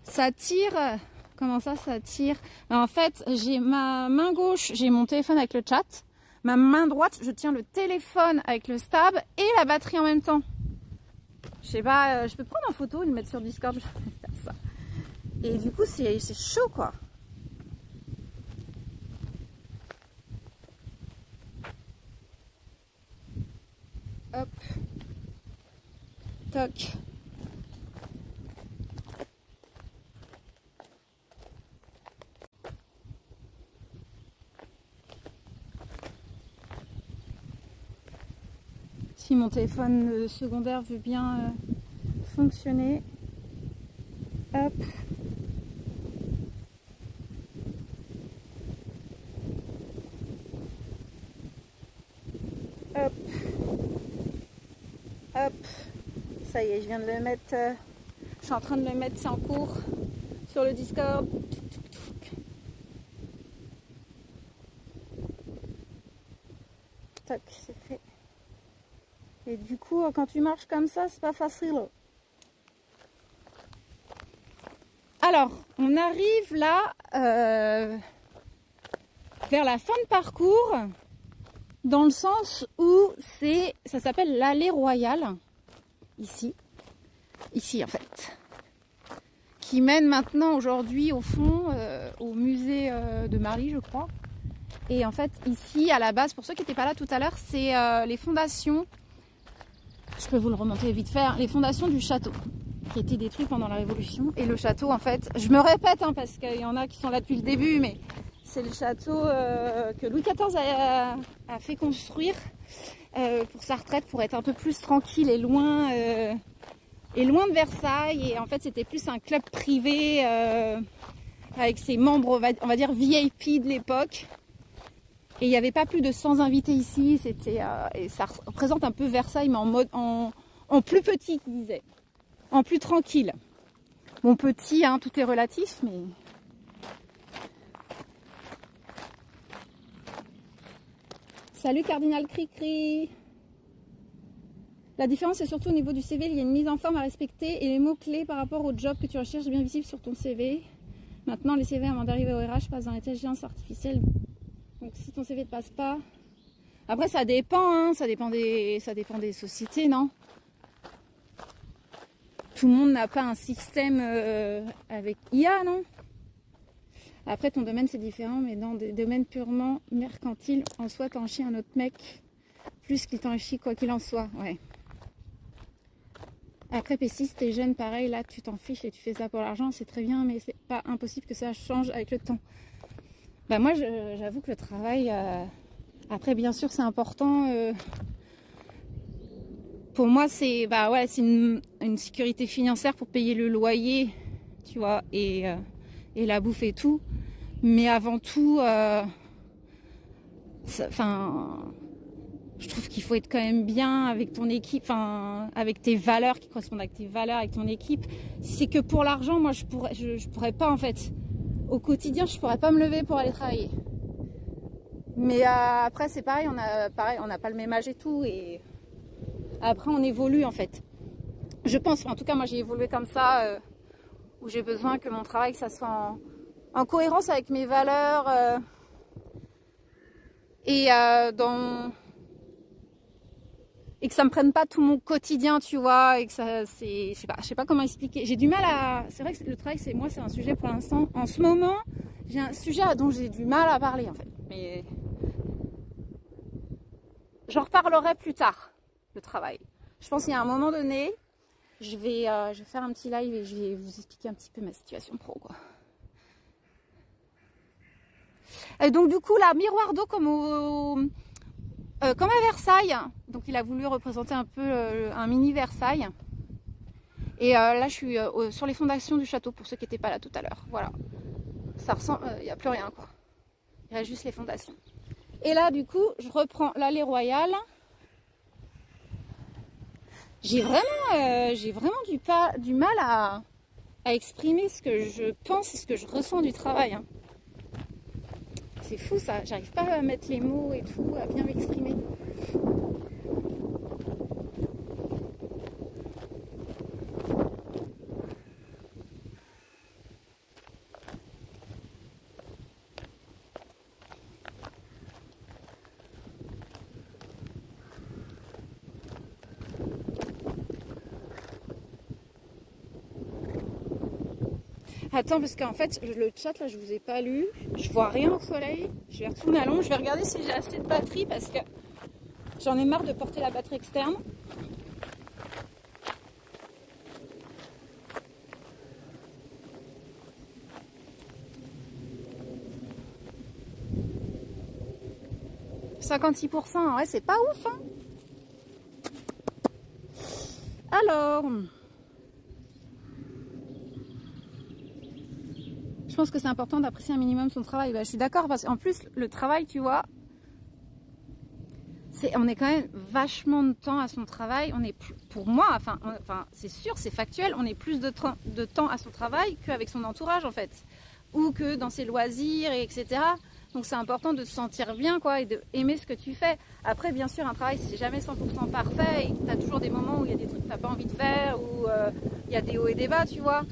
Ça tire. Comment ça tire? En fait, j'ai ma main gauche, j'ai mon téléphone avec le chat. Ma main droite, je tiens le téléphone avec le stab et la batterie en même temps. Je sais pas, je peux prendre en photo et le mettre sur Discord, je vais faire ça. Et du coup, c'est chaud, quoi. Hop. Toc. Si mon téléphone secondaire veut bien fonctionner. Hop. Hop. Hop. Ça y est, je viens de le mettre. Je suis en train de le mettre, c'est en cours sur le Discord. Tac, c'est fait. Et du coup, quand tu marches comme ça, c'est pas facile. Alors, on arrive là vers la fin de parcours, dans le sens où ça s'appelle l'allée royale, ici en fait, qui mène maintenant aujourd'hui au fond au musée de Marly, je crois. Et en fait, ici, à la base, pour ceux qui n'étaient pas là tout à l'heure, c'est les fondations. Je peux vous le remonter vite fait. Les fondations du château qui a été détruit pendant la Révolution. Et le château, en fait, je me répète parce qu'il y en a qui sont là depuis le début, mais c'est le château que Louis XIV a fait construire pour sa retraite, pour être un peu plus tranquille et loin de Versailles. Et en fait, c'était plus un club privé avec ses membres, on va dire VIP de l'époque. Et il n'y avait pas plus de 100 invités ici, et ça représente un peu Versailles, mais en plus petit, qu'ils disaient, en plus tranquille. Bon, petit, hein, tout est relatif, mais... Salut Cardinal Cricri. La différence, c'est surtout au niveau du CV, il y a une mise en forme à respecter, et les mots-clés par rapport au job que tu recherches bien visibles sur ton CV. Maintenant, les CV, avant d'arriver au RH, passent dans l'intelligence artificielle. Donc si ton CV ne passe pas... Après ça dépend, hein, ça dépend des sociétés, non? Tout le monde n'a pas un système avec IA, non? Après ton domaine c'est différent, mais dans des domaines purement mercantiles, en soi t'en chies un autre mec, plus qu'il t'en chie quoi qu'il en soit, ouais. Après P6, t'es jeune, pareil, là tu t'en fiches et tu fais ça pour l'argent, c'est très bien, mais c'est pas impossible que ça change avec le temps. Bah moi j'avoue que le travail, après bien sûr c'est important, pour moi c'est une sécurité financière pour payer le loyer, tu vois, et la bouffe et tout, mais avant tout, je trouve qu'il faut être quand même bien avec ton équipe, avec tes valeurs qui correspondent avec tes valeurs, avec ton équipe. Si c'est que pour l'argent, moi je pourrais pas en fait. Au quotidien, je pourrais pas me lever pour aller travailler. Mais après, c'est pareil, on n'a pas le même âge et tout. Et après, on évolue en fait. Je pense, en tout cas, moi j'ai évolué comme ça, où j'ai besoin que mon travail, que ça soit en cohérence avec mes valeurs et que ça me prenne pas tout mon quotidien, tu vois, et que ça, je sais pas comment expliquer. J'ai du mal c'est vrai que le travail, c'est un sujet pour l'instant. En ce moment, j'ai un sujet dont j'ai du mal à parler, en fait. Mais j'en reparlerai plus tard, le travail. Je pense qu'il y a un moment donné, je vais faire un petit live et je vais vous expliquer un petit peu ma situation pro, quoi. Et donc, du coup, là, miroir d'eau comme à Versailles, donc il a voulu représenter un peu un mini Versailles. Et là je suis sur les fondations du château pour ceux qui n'étaient pas là tout à l'heure. Voilà, ça ressemble, il n'y a plus rien quoi. Il y a juste les fondations. Et là du coup je reprends l'allée royale. J'ai vraiment du mal à à exprimer ce que je pense et ce que je ressens du travail. Hein. C'est fou ça, j'arrive pas à mettre les mots et tout, à bien m'exprimer. Attends, parce qu'en fait, le chat, là, je vous ai pas lu. Je vois rien au soleil. Je vais retourner à l'ombre. Je vais regarder si j'ai assez de batterie parce que j'en ai marre de porter la batterie externe. « 56%, ouais, c'est pas ouf, hein. Alors... je pense que c'est important d'apprécier un minimum son travail. Bah, je suis d'accord parce qu'en plus, le travail, tu vois, on est quand même vachement de temps à son travail. On est pour moi, enfin c'est sûr, c'est factuel, on est plus de temps à son travail qu'avec son entourage en fait. Ou que dans ses loisirs, et etc. Donc c'est important de se sentir bien quoi et d'aimer ce que tu fais. Après, bien sûr, un travail, c'est jamais 100% parfait. Tu as toujours des moments où il y a des trucs que tu n'as pas envie de faire, où il y a des hauts et des bas, tu vois.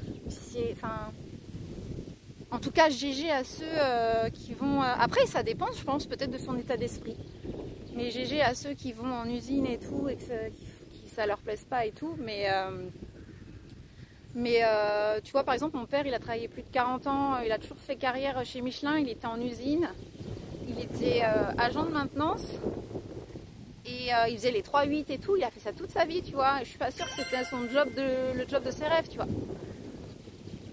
En tout cas, GG à ceux qui vont... après, ça dépend, je pense, peut-être de son état d'esprit. Mais GG à ceux qui vont en usine et tout, et que ça leur plaise pas et tout. Mais tu vois, par exemple, mon père, il a travaillé plus de 40 ans. Il a toujours fait carrière chez Michelin. Il était en usine. Il était agent de maintenance. Et il faisait les 3-8 et tout. Il a fait ça toute sa vie, tu vois. Je suis pas sûre que c'était le job de ses rêves, tu vois.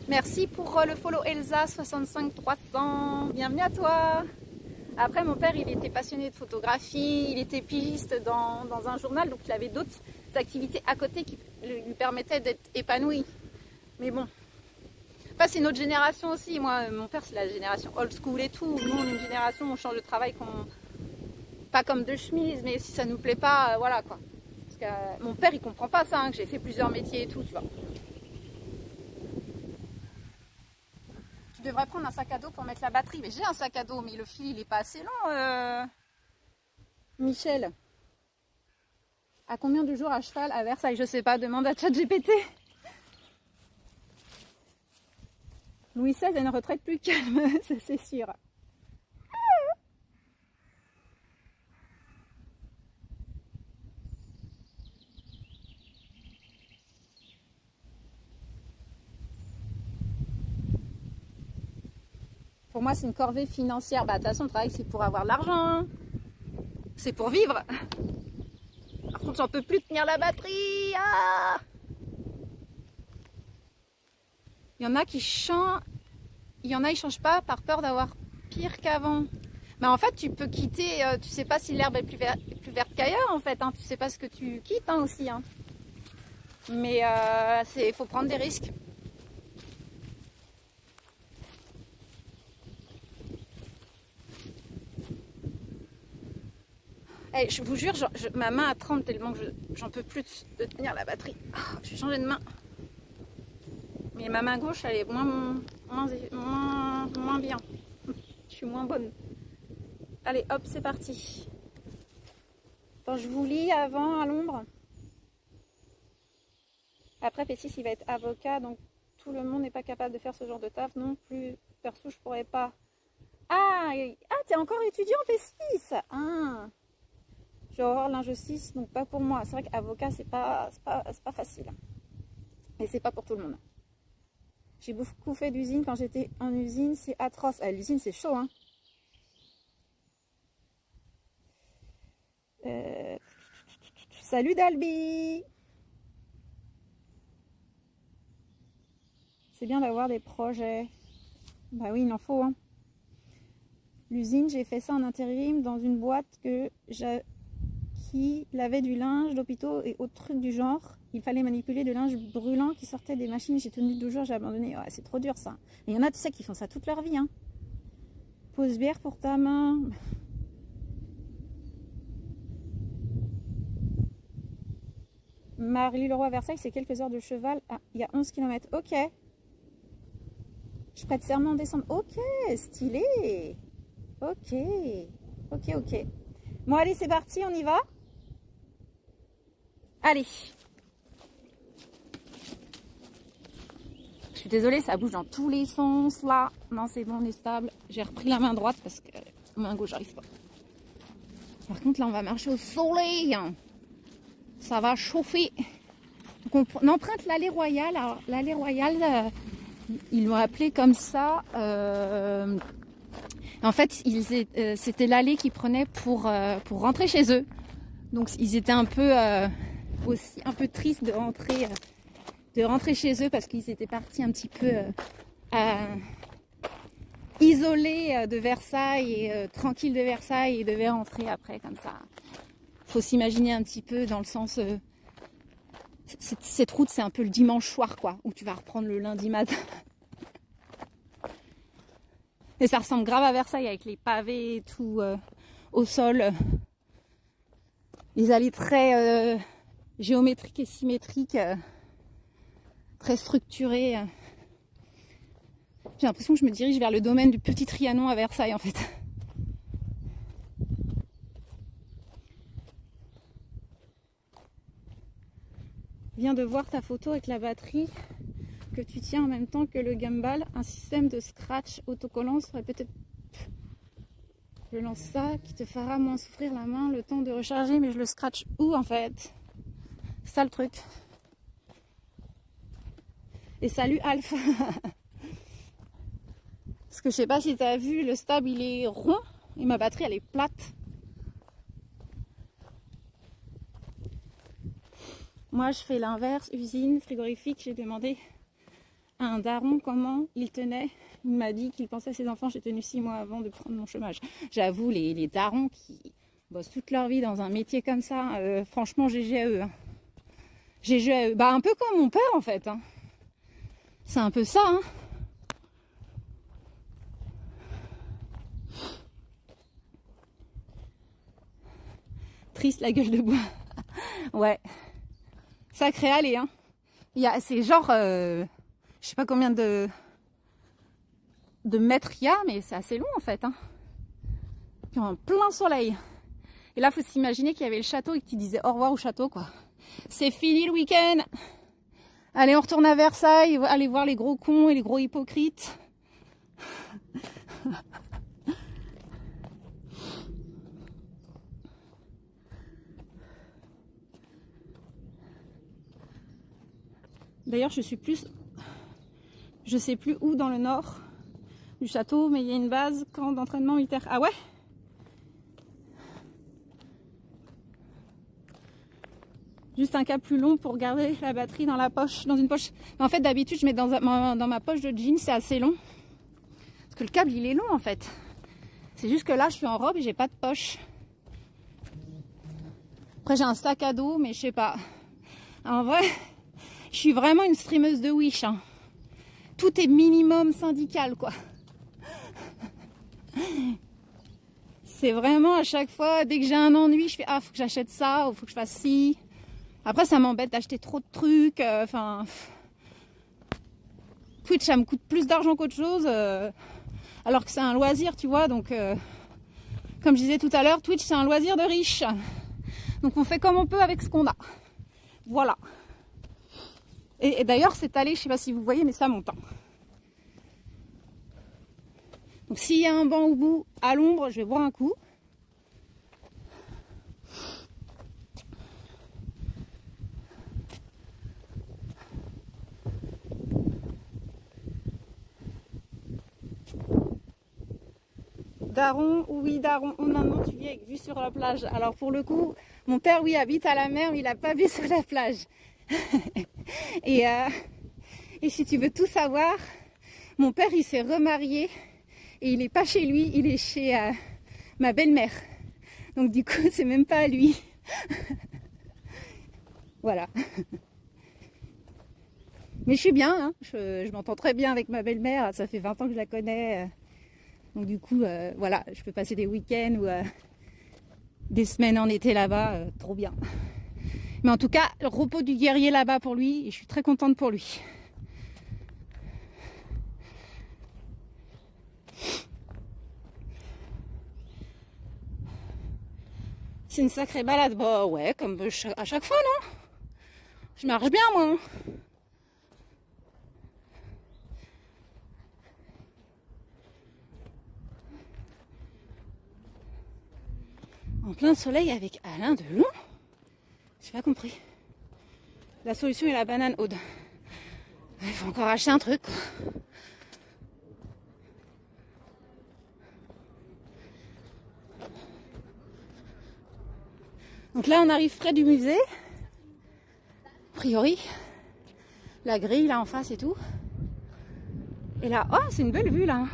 Merci pour le follow Elsa 65300. Bienvenue à toi. Après, mon père, il était passionné de photographie, il était pigiste dans un journal, donc il avait d'autres activités à côté qui lui permettaient d'être épanoui. Mais bon, enfin, c'est notre génération aussi. Moi, mon père, c'est la génération old school et tout. Nous, on est une génération, on change de travail, pas comme de chemise, mais si ça nous plaît pas, voilà quoi. Parce que mon père, il comprend pas ça, hein, que j'ai fait plusieurs métiers et tout, tu vois. Je devrais prendre un sac à dos pour mettre la batterie. Mais j'ai un sac à dos, mais le fil il est pas assez long. Michel. À combien de jours à cheval à Versailles? Je sais pas, demande à ChatGPT. Louis XVI a une retraite plus calme, ça c'est sûr. Pour moi, c'est une corvée financière. Bah, de toute façon, le travail, c'est pour avoir de l'argent. C'est pour vivre. Par contre, j'en peux plus tenir la batterie. Ah, il y en a qui changent. Il y en a, ils changent pas par peur d'avoir pire qu'avant. Mais en fait, tu peux quitter. Tu sais pas si l'herbe est plus verte qu'ailleurs, en fait. Hein. Tu sais pas ce que tu quittes hein, aussi. Hein. Mais il faut prendre des risques. Hey, je vous jure, ma main a tremble tellement que j'en peux plus de tenir la batterie. Oh, je vais changer de main. Mais ma main gauche, elle est moins bien. Je suis moins bonne. Allez, hop, c'est parti. Attends, je vous lis avant à l'ombre. Après, P6, il va être avocat, donc tout le monde n'est pas capable de faire ce genre de taf non plus. Perso, je pourrais pas. Ah, t'es encore étudiant P6. Ah. J'ai horreur de l'injustice, donc pas pour moi. C'est vrai qu'avocat, c'est pas facile. Et c'est pas pour tout le monde. J'ai beaucoup fait d'usine quand j'étais en usine, c'est atroce. Ah, l'usine, c'est chaud, hein. Salut Dalby. C'est bien d'avoir des projets. Bah oui, il en faut, hein. L'usine, j'ai fait ça en intérim dans une boîte qui lavait du linge d'hôpitaux et autres trucs du genre. Il fallait manipuler le linge brûlant qui sortait des machines. J'ai tenu 12 jours, j'ai abandonné. Ouais, c'est trop dur ça. Il y en a, tu sais, qui font ça toute leur vie. Hein. Pose bière pour ta main. Marly-le-Roi Versailles, c'est quelques heures de cheval. Ah, il y a 11 km. Ok. Je prête serment en décembre. Ok, stylé. Ok. Ok, ok. Bon, allez, c'est parti, on y va. Allez. Je suis désolée, ça bouge dans tous les sens, là. Non, c'est bon, on est stable. J'ai repris la main droite parce que main gauche, j'arrive pas. Par contre, là, on va marcher au soleil. Ça va chauffer. Donc, on emprunte l'allée Royale. Alors, l'allée Royale, ils l'ont appelée comme ça. En fait, c'était l'allée qu'ils prenaient pour rentrer chez eux. Donc, ils étaient un peu aussi un peu tristes de rentrer chez eux parce qu'ils étaient partis un petit peu isolés de Versailles et tranquilles de Versailles et devaient rentrer après comme ça. Faut s'imaginer un petit peu dans le sens cette route, c'est un peu le dimanche soir quoi, où tu vas reprendre le lundi matin. Et ça ressemble grave à Versailles avec les pavés et tout au sol. Les allées très géométriques et symétriques, très structurées. J'ai l'impression que je me dirige vers le domaine du Petit Trianon à Versailles en fait. Je viens de voir ta photo avec la batterie que tu tiens en même temps que le gimbal. Un système de scratch autocollant serait peut-être... Je lance ça qui te fera moins souffrir la main le temps de recharger, mais je le scratch où en fait? C'est ça le truc. Et salut Alpha. Parce que je sais pas si tu as vu, le stab il est rond et ma batterie elle est plate. Moi je fais l'inverse, usine, frigorifique. J'ai demandé à un daron comment il tenait. Il m'a dit qu'il pensait à ses enfants. J'ai tenu 6 mois avant de prendre mon chômage. J'avoue, les darons qui bossent toute leur vie dans un métier comme ça, franchement GG à eux. Hein. GG à eux. Bah un peu comme mon père en fait. Hein. C'est un peu ça. Hein. Triste la gueule de bois. Ouais. Sacré aller. Hein. C'est genre... je sais pas combien de mètres il y a, mais c'est assez long en fait. Hein. Puis en plein soleil. Et là, faut s'imaginer qu'il y avait le château et que tu disais au revoir au château, quoi. C'est fini le week-end. Allez, on retourne à Versailles, allez voir les gros cons et les gros hypocrites. D'ailleurs, je sais plus où dans le nord du château, mais il y a une base, camp d'entraînement militaire. Ah ouais? Juste un cas plus long pour garder la batterie dans la poche, dans une poche. En fait, d'habitude, je mets dans ma poche de jean, c'est assez long. Parce que le câble, il est long en fait. C'est juste que là, je suis en robe et j'ai pas de poche. Après, j'ai un sac à dos, mais je sais pas. En vrai, je suis vraiment une streameuse de Wish. Hein. Tout est minimum syndical, quoi. C'est vraiment à chaque fois, dès que j'ai un ennui, je fais ah, faut que j'achète ça, ou faut que je fasse ci. Après, ça m'embête d'acheter trop de trucs. Enfin, Twitch, ça me coûte plus d'argent qu'autre chose, alors que c'est un loisir, tu vois. Donc, comme je disais tout à l'heure, Twitch, c'est un loisir de riche. Donc, on fait comme on peut avec ce qu'on a. Voilà. Et d'ailleurs, cette allée, je sais pas si vous voyez, mais ça monte. Donc, s'il y a un banc au bout, à l'ombre, je vais boire un coup. Daron, oui, Daron, oh non, tu vis avec vue sur la plage. Alors pour le coup, mon père, oui, habite à la mer, mais il n'a pas vue sur la plage. et si tu veux tout savoir, mon père, il s'est remarié et il n'est pas chez lui, il est chez ma belle-mère. Donc du coup, c'est même pas à lui. Voilà. Mais je suis bien, hein. Je m'entends très bien avec ma belle-mère, ça fait 20 ans que je la connais. Donc du coup, voilà, je peux passer des week-ends ou des semaines en été là-bas, trop bien. Mais en tout cas, le repos du guerrier là-bas pour lui, et je suis très contente pour lui. C'est une sacrée balade. Bah ouais, comme à chaque fois, non? Je marche bien, moi. En plein soleil avec Alain Delon? J'ai pas compris. La solution est la banane, Aude. Il faut encore acheter un truc, quoi. Donc là, on arrive près du musée. A priori, la grille là en face et tout. Et là, oh, c'est une belle vue là.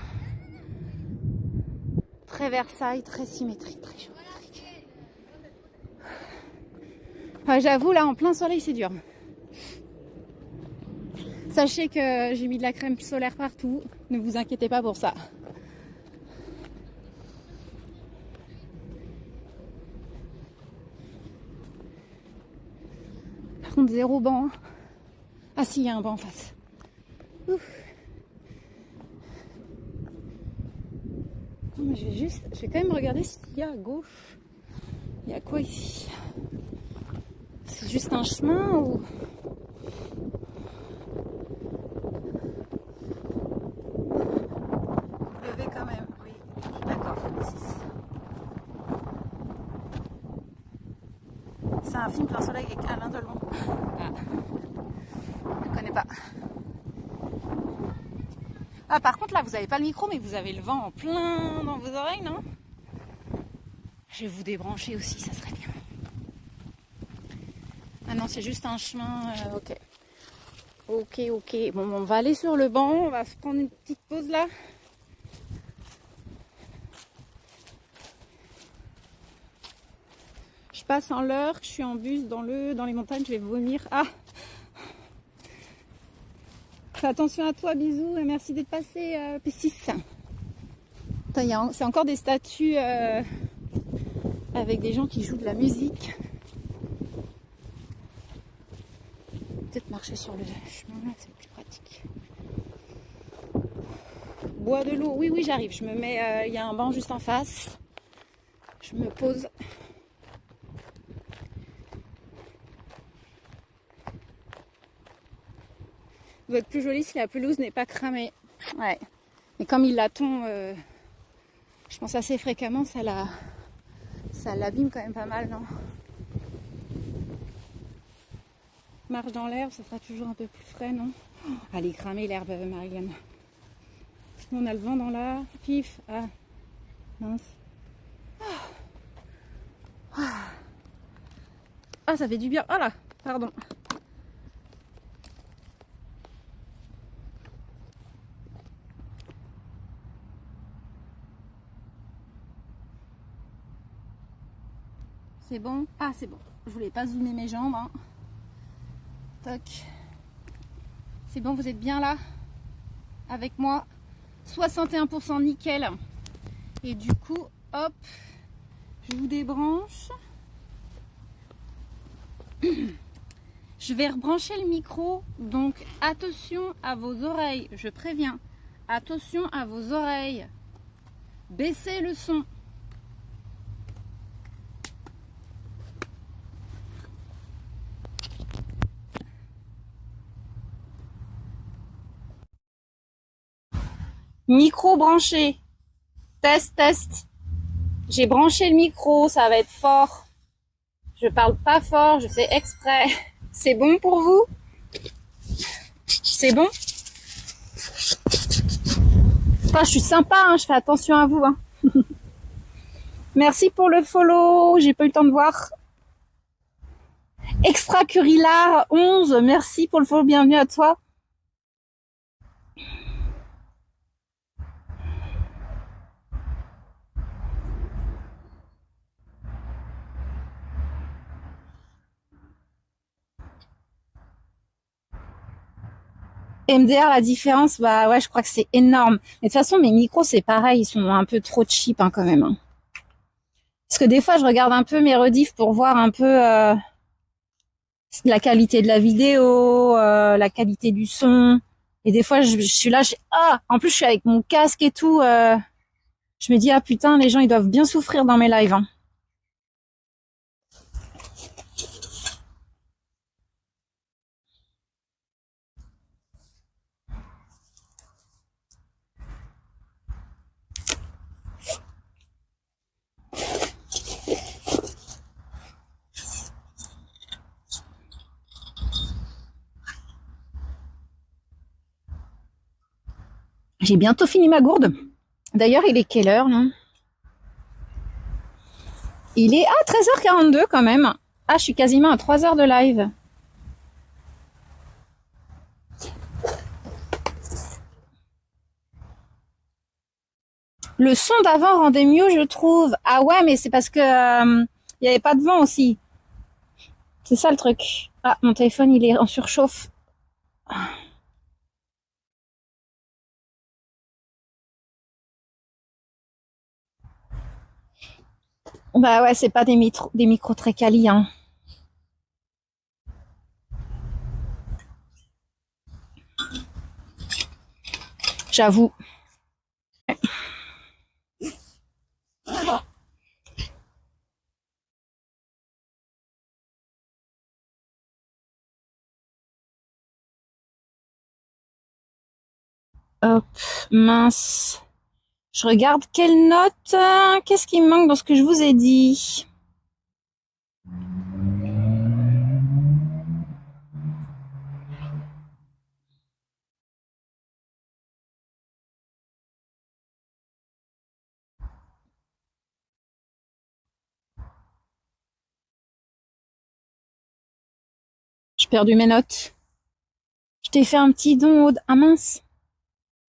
Très Versailles, très symétrique, très géométrique. Ouais, j'avoue, là, en plein soleil, c'est dur. Sachez que j'ai mis de la crème solaire partout. Ne vous inquiétez pas pour ça. Par contre, zéro banc. Hein. Ah si, il y a un banc en face. Ouf. Non, mais je vais quand même regarder ce qu'il y a à gauche. Il y a quoi ici? C'est juste un chemin ou... W quand même, oui. D'accord, c'est un film plein soleil avec Alain Delon. Ah. Je ne connais pas. Ah, par contre, là, vous n'avez pas le micro, mais vous avez le vent en plein dans vos oreilles, non? Je vais vous débrancher aussi, ça serait bien. Ah non, c'est juste un chemin. Ok. Ok. Bon, on va aller sur le banc. On va prendre une petite pause là. Je passe en l'heure. Je suis en bus dans les montagnes. Je vais vomir. Ah! Fais attention à toi, bisous. Et merci d'être passé, P6. C'est encore des statues avec des gens qui jouent de la musique. Peut-être marcher sur le chemin là, c'est plus pratique. Bois de l'eau, oui, j'arrive. Je me mets, il y a un banc juste en face. Je me pose. Ça doit être plus joli si la pelouse n'est pas cramée. Ouais. Mais comme il la tond, je pense assez fréquemment, ça l'abîme quand même pas mal, non? Marche dans l'herbe, ça sera toujours un peu plus frais, non? Oh, allez, cramer l'herbe, Marilyn. On a le vent dans l'air. Pif. Ah, mince. Ah, ça fait du bien. Ah là, pardon. C'est bon? Ah, c'est bon. Je voulais pas zoomer mes jambes, hein. Toc. C'est bon, vous êtes bien là avec moi. 61% nickel. Et du coup, hop, je vous débranche. Je vais rebrancher le micro. Donc, attention à vos oreilles. Je préviens. Attention à vos oreilles. Baissez le son. Micro branché. Test. J'ai branché le micro, ça va être fort. Je parle pas fort, je fais exprès. C'est bon pour vous? C'est bon? Enfin, je suis sympa, hein, je fais attention à vous. Hein. Merci pour le follow, j'ai pas eu le temps de voir. Extracurrilar 11, merci pour le follow, bienvenue à toi. MDR, la différence, bah ouais, je crois que c'est énorme. Mais de toute façon, mes micros, c'est pareil, ils sont un peu trop cheap hein, quand même. Hein. Parce que des fois, je regarde un peu mes rediffs pour voir un peu la qualité de la vidéo, la qualité du son. Et des fois, je suis là, en plus, je suis avec mon casque et tout. Je me dis, ah putain, les gens, ils doivent bien souffrir dans mes lives. Hein. J'ai bientôt fini ma gourde. D'ailleurs, il est quelle heure là? Il est 13h42 quand même. Ah, je suis quasiment à 3 heures de live. Le son d'avant rendait mieux, je trouve. Ah ouais, mais c'est parce que il y avait pas de vent aussi. C'est ça le truc. Ah, mon téléphone, il est en surchauffe. Bah ouais, c'est pas des micros très quali, hein. J'avoue. Hop, mince. Je regarde quelle note. Qu'est-ce qui me manque dans ce que je vous ai dit? J'ai perdu mes notes. Je t'ai fait un petit don, Aude. Ah mince.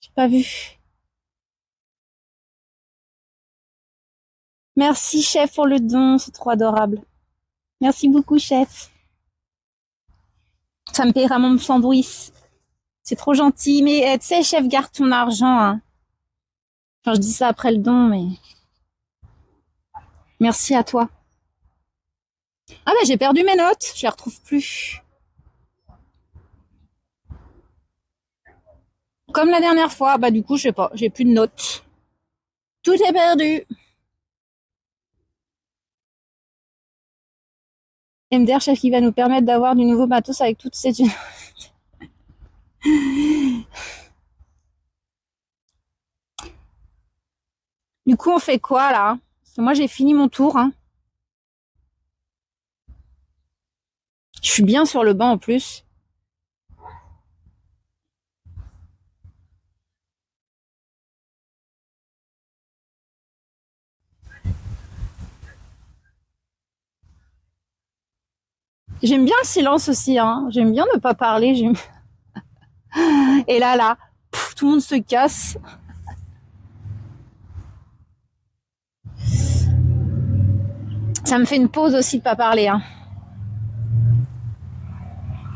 J'ai pas vu. Merci, chef, pour le don. C'est trop adorable. Merci beaucoup, chef. Ça me paiera mon sandwich. C'est trop gentil. Mais tu sais, chef, garde ton argent. Hein. Enfin, je dis ça après le don, mais... Merci à toi. Ah bah j'ai perdu mes notes. Je les retrouve plus. Comme la dernière fois. Bah du coup, je sais pas. J'ai plus de notes. Tout est perdu. MDR, chef, qui va nous permettre d'avoir du nouveau matos avec toutes ces... Du coup, on fait quoi, là? Parce que moi, j'ai fini mon tour. Hein. Je suis bien sur le banc, en plus. J'aime bien le silence aussi. Hein. J'aime bien ne pas parler. Et là, pff, tout le monde se casse. Ça me fait une pause aussi de pas parler. Hein.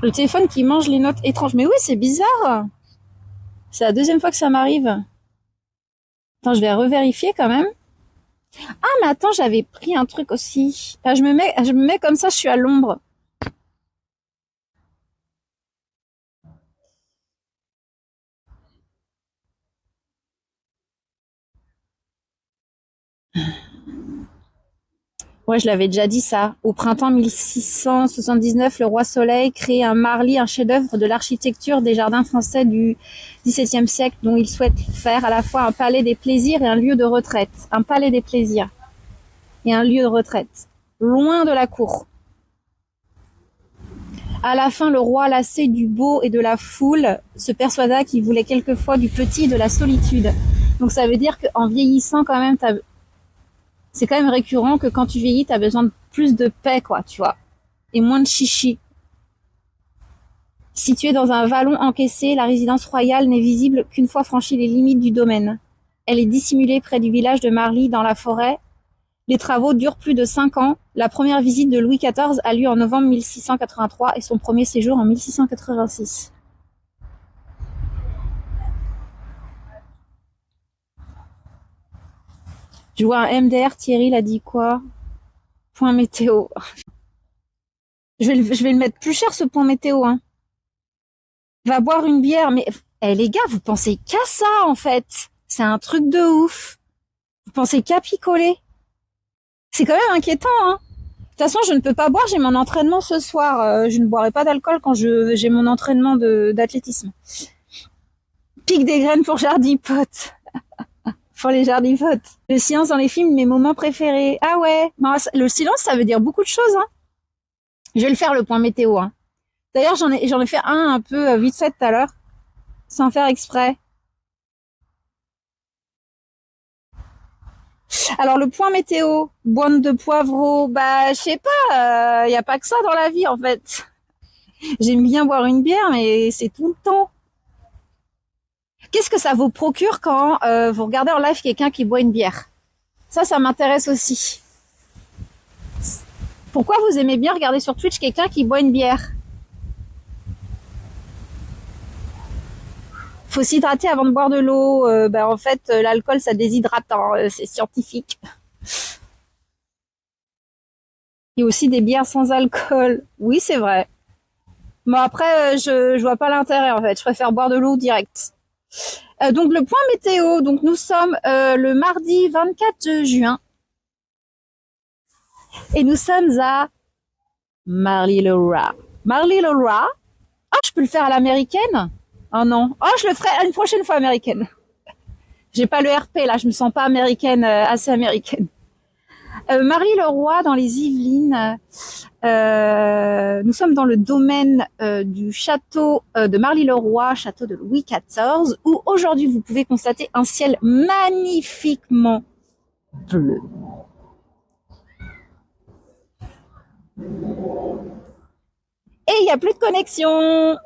Le téléphone qui mange les notes étranges. Mais oui, c'est bizarre. C'est la deuxième fois que ça m'arrive. Attends, je vais revérifier quand même. Ah, mais attends, j'avais pris un truc aussi. Ah, je me mets comme ça, je suis à l'ombre. Ouais, je l'avais déjà dit ça. Au printemps 1679, le roi Soleil crée un Marly, un chef-d'œuvre de l'architecture des jardins français du XVIIe siècle, dont il souhaite faire à la fois un palais des plaisirs et un lieu de retraite. Un palais des plaisirs et un lieu de retraite, loin de la cour. À la fin, le roi, lassé du beau et de la foule, se persuada qu'il voulait quelquefois du petit et de la solitude. Donc ça veut dire qu'en vieillissant, quand même, c'est quand même récurrent que quand tu vieillis, t'as besoin de plus de paix, quoi, tu vois, et moins de chichi. Située dans un vallon encaissé, la résidence royale n'est visible qu'une fois franchi les limites du domaine. Elle est dissimulée près du village de Marly, dans la forêt. Les travaux durent plus de 5 ans. La première visite de Louis XIV a lieu en novembre 1683 et son premier séjour en 1686. Je vois un MDR, Thierry l'a dit quoi? Point météo. Je vais le mettre plus cher, ce point météo. Hein. Va boire une bière, mais les gars, vous pensez qu'à ça, en fait. C'est un truc de ouf. Vous pensez qu'à picoler. C'est quand même inquiétant, hein. De toute façon, je ne peux pas boire, j'ai mon entraînement ce soir. Je ne boirai pas d'alcool quand j'ai mon entraînement d'athlétisme. Pique des graines pour Jardipote. Pour les Jardipotes. Le silence dans les films, mes moments préférés. Ah ouais, le silence, ça veut dire beaucoup de choses. Hein. Je vais le faire, le point météo. Hein. D'ailleurs, j'en ai fait un peu vite fait tout à l'heure, sans faire exprès. Alors le point météo, boîte de poivreau, bah je sais pas, y a pas que ça dans la vie en fait. J'aime bien boire une bière, mais c'est tout le temps. Qu'est-ce que ça vous procure quand vous regardez en live quelqu'un qui boit une bière? Ça m'intéresse aussi. Pourquoi vous aimez bien regarder sur Twitch quelqu'un qui boit une bière? Faut s'hydrater avant de boire de l'eau. En fait, l'alcool, ça déshydrate, hein, c'est scientifique. Il y a aussi des bières sans alcool. Oui, c'est vrai. Bon, après, je vois pas l'intérêt, en fait. Je préfère boire de l'eau direct. Donc, le point météo. Donc, nous sommes le mardi 24 juin. Et nous sommes à Marly-le-Roi. Marly-le-Roi. Ah, je peux le faire à l'américaine? Oh non. Oh, je le ferai une prochaine fois américaine. J'ai pas le RP, là. Je me sens pas américaine, assez américaine. Marly-le-Roi dans les Yvelines. Nous sommes dans le domaine du château de Marly-le-Roi, château de Louis XIV, où aujourd'hui vous pouvez constater un ciel magnifiquement bleu. Et il n'y a plus de connexion.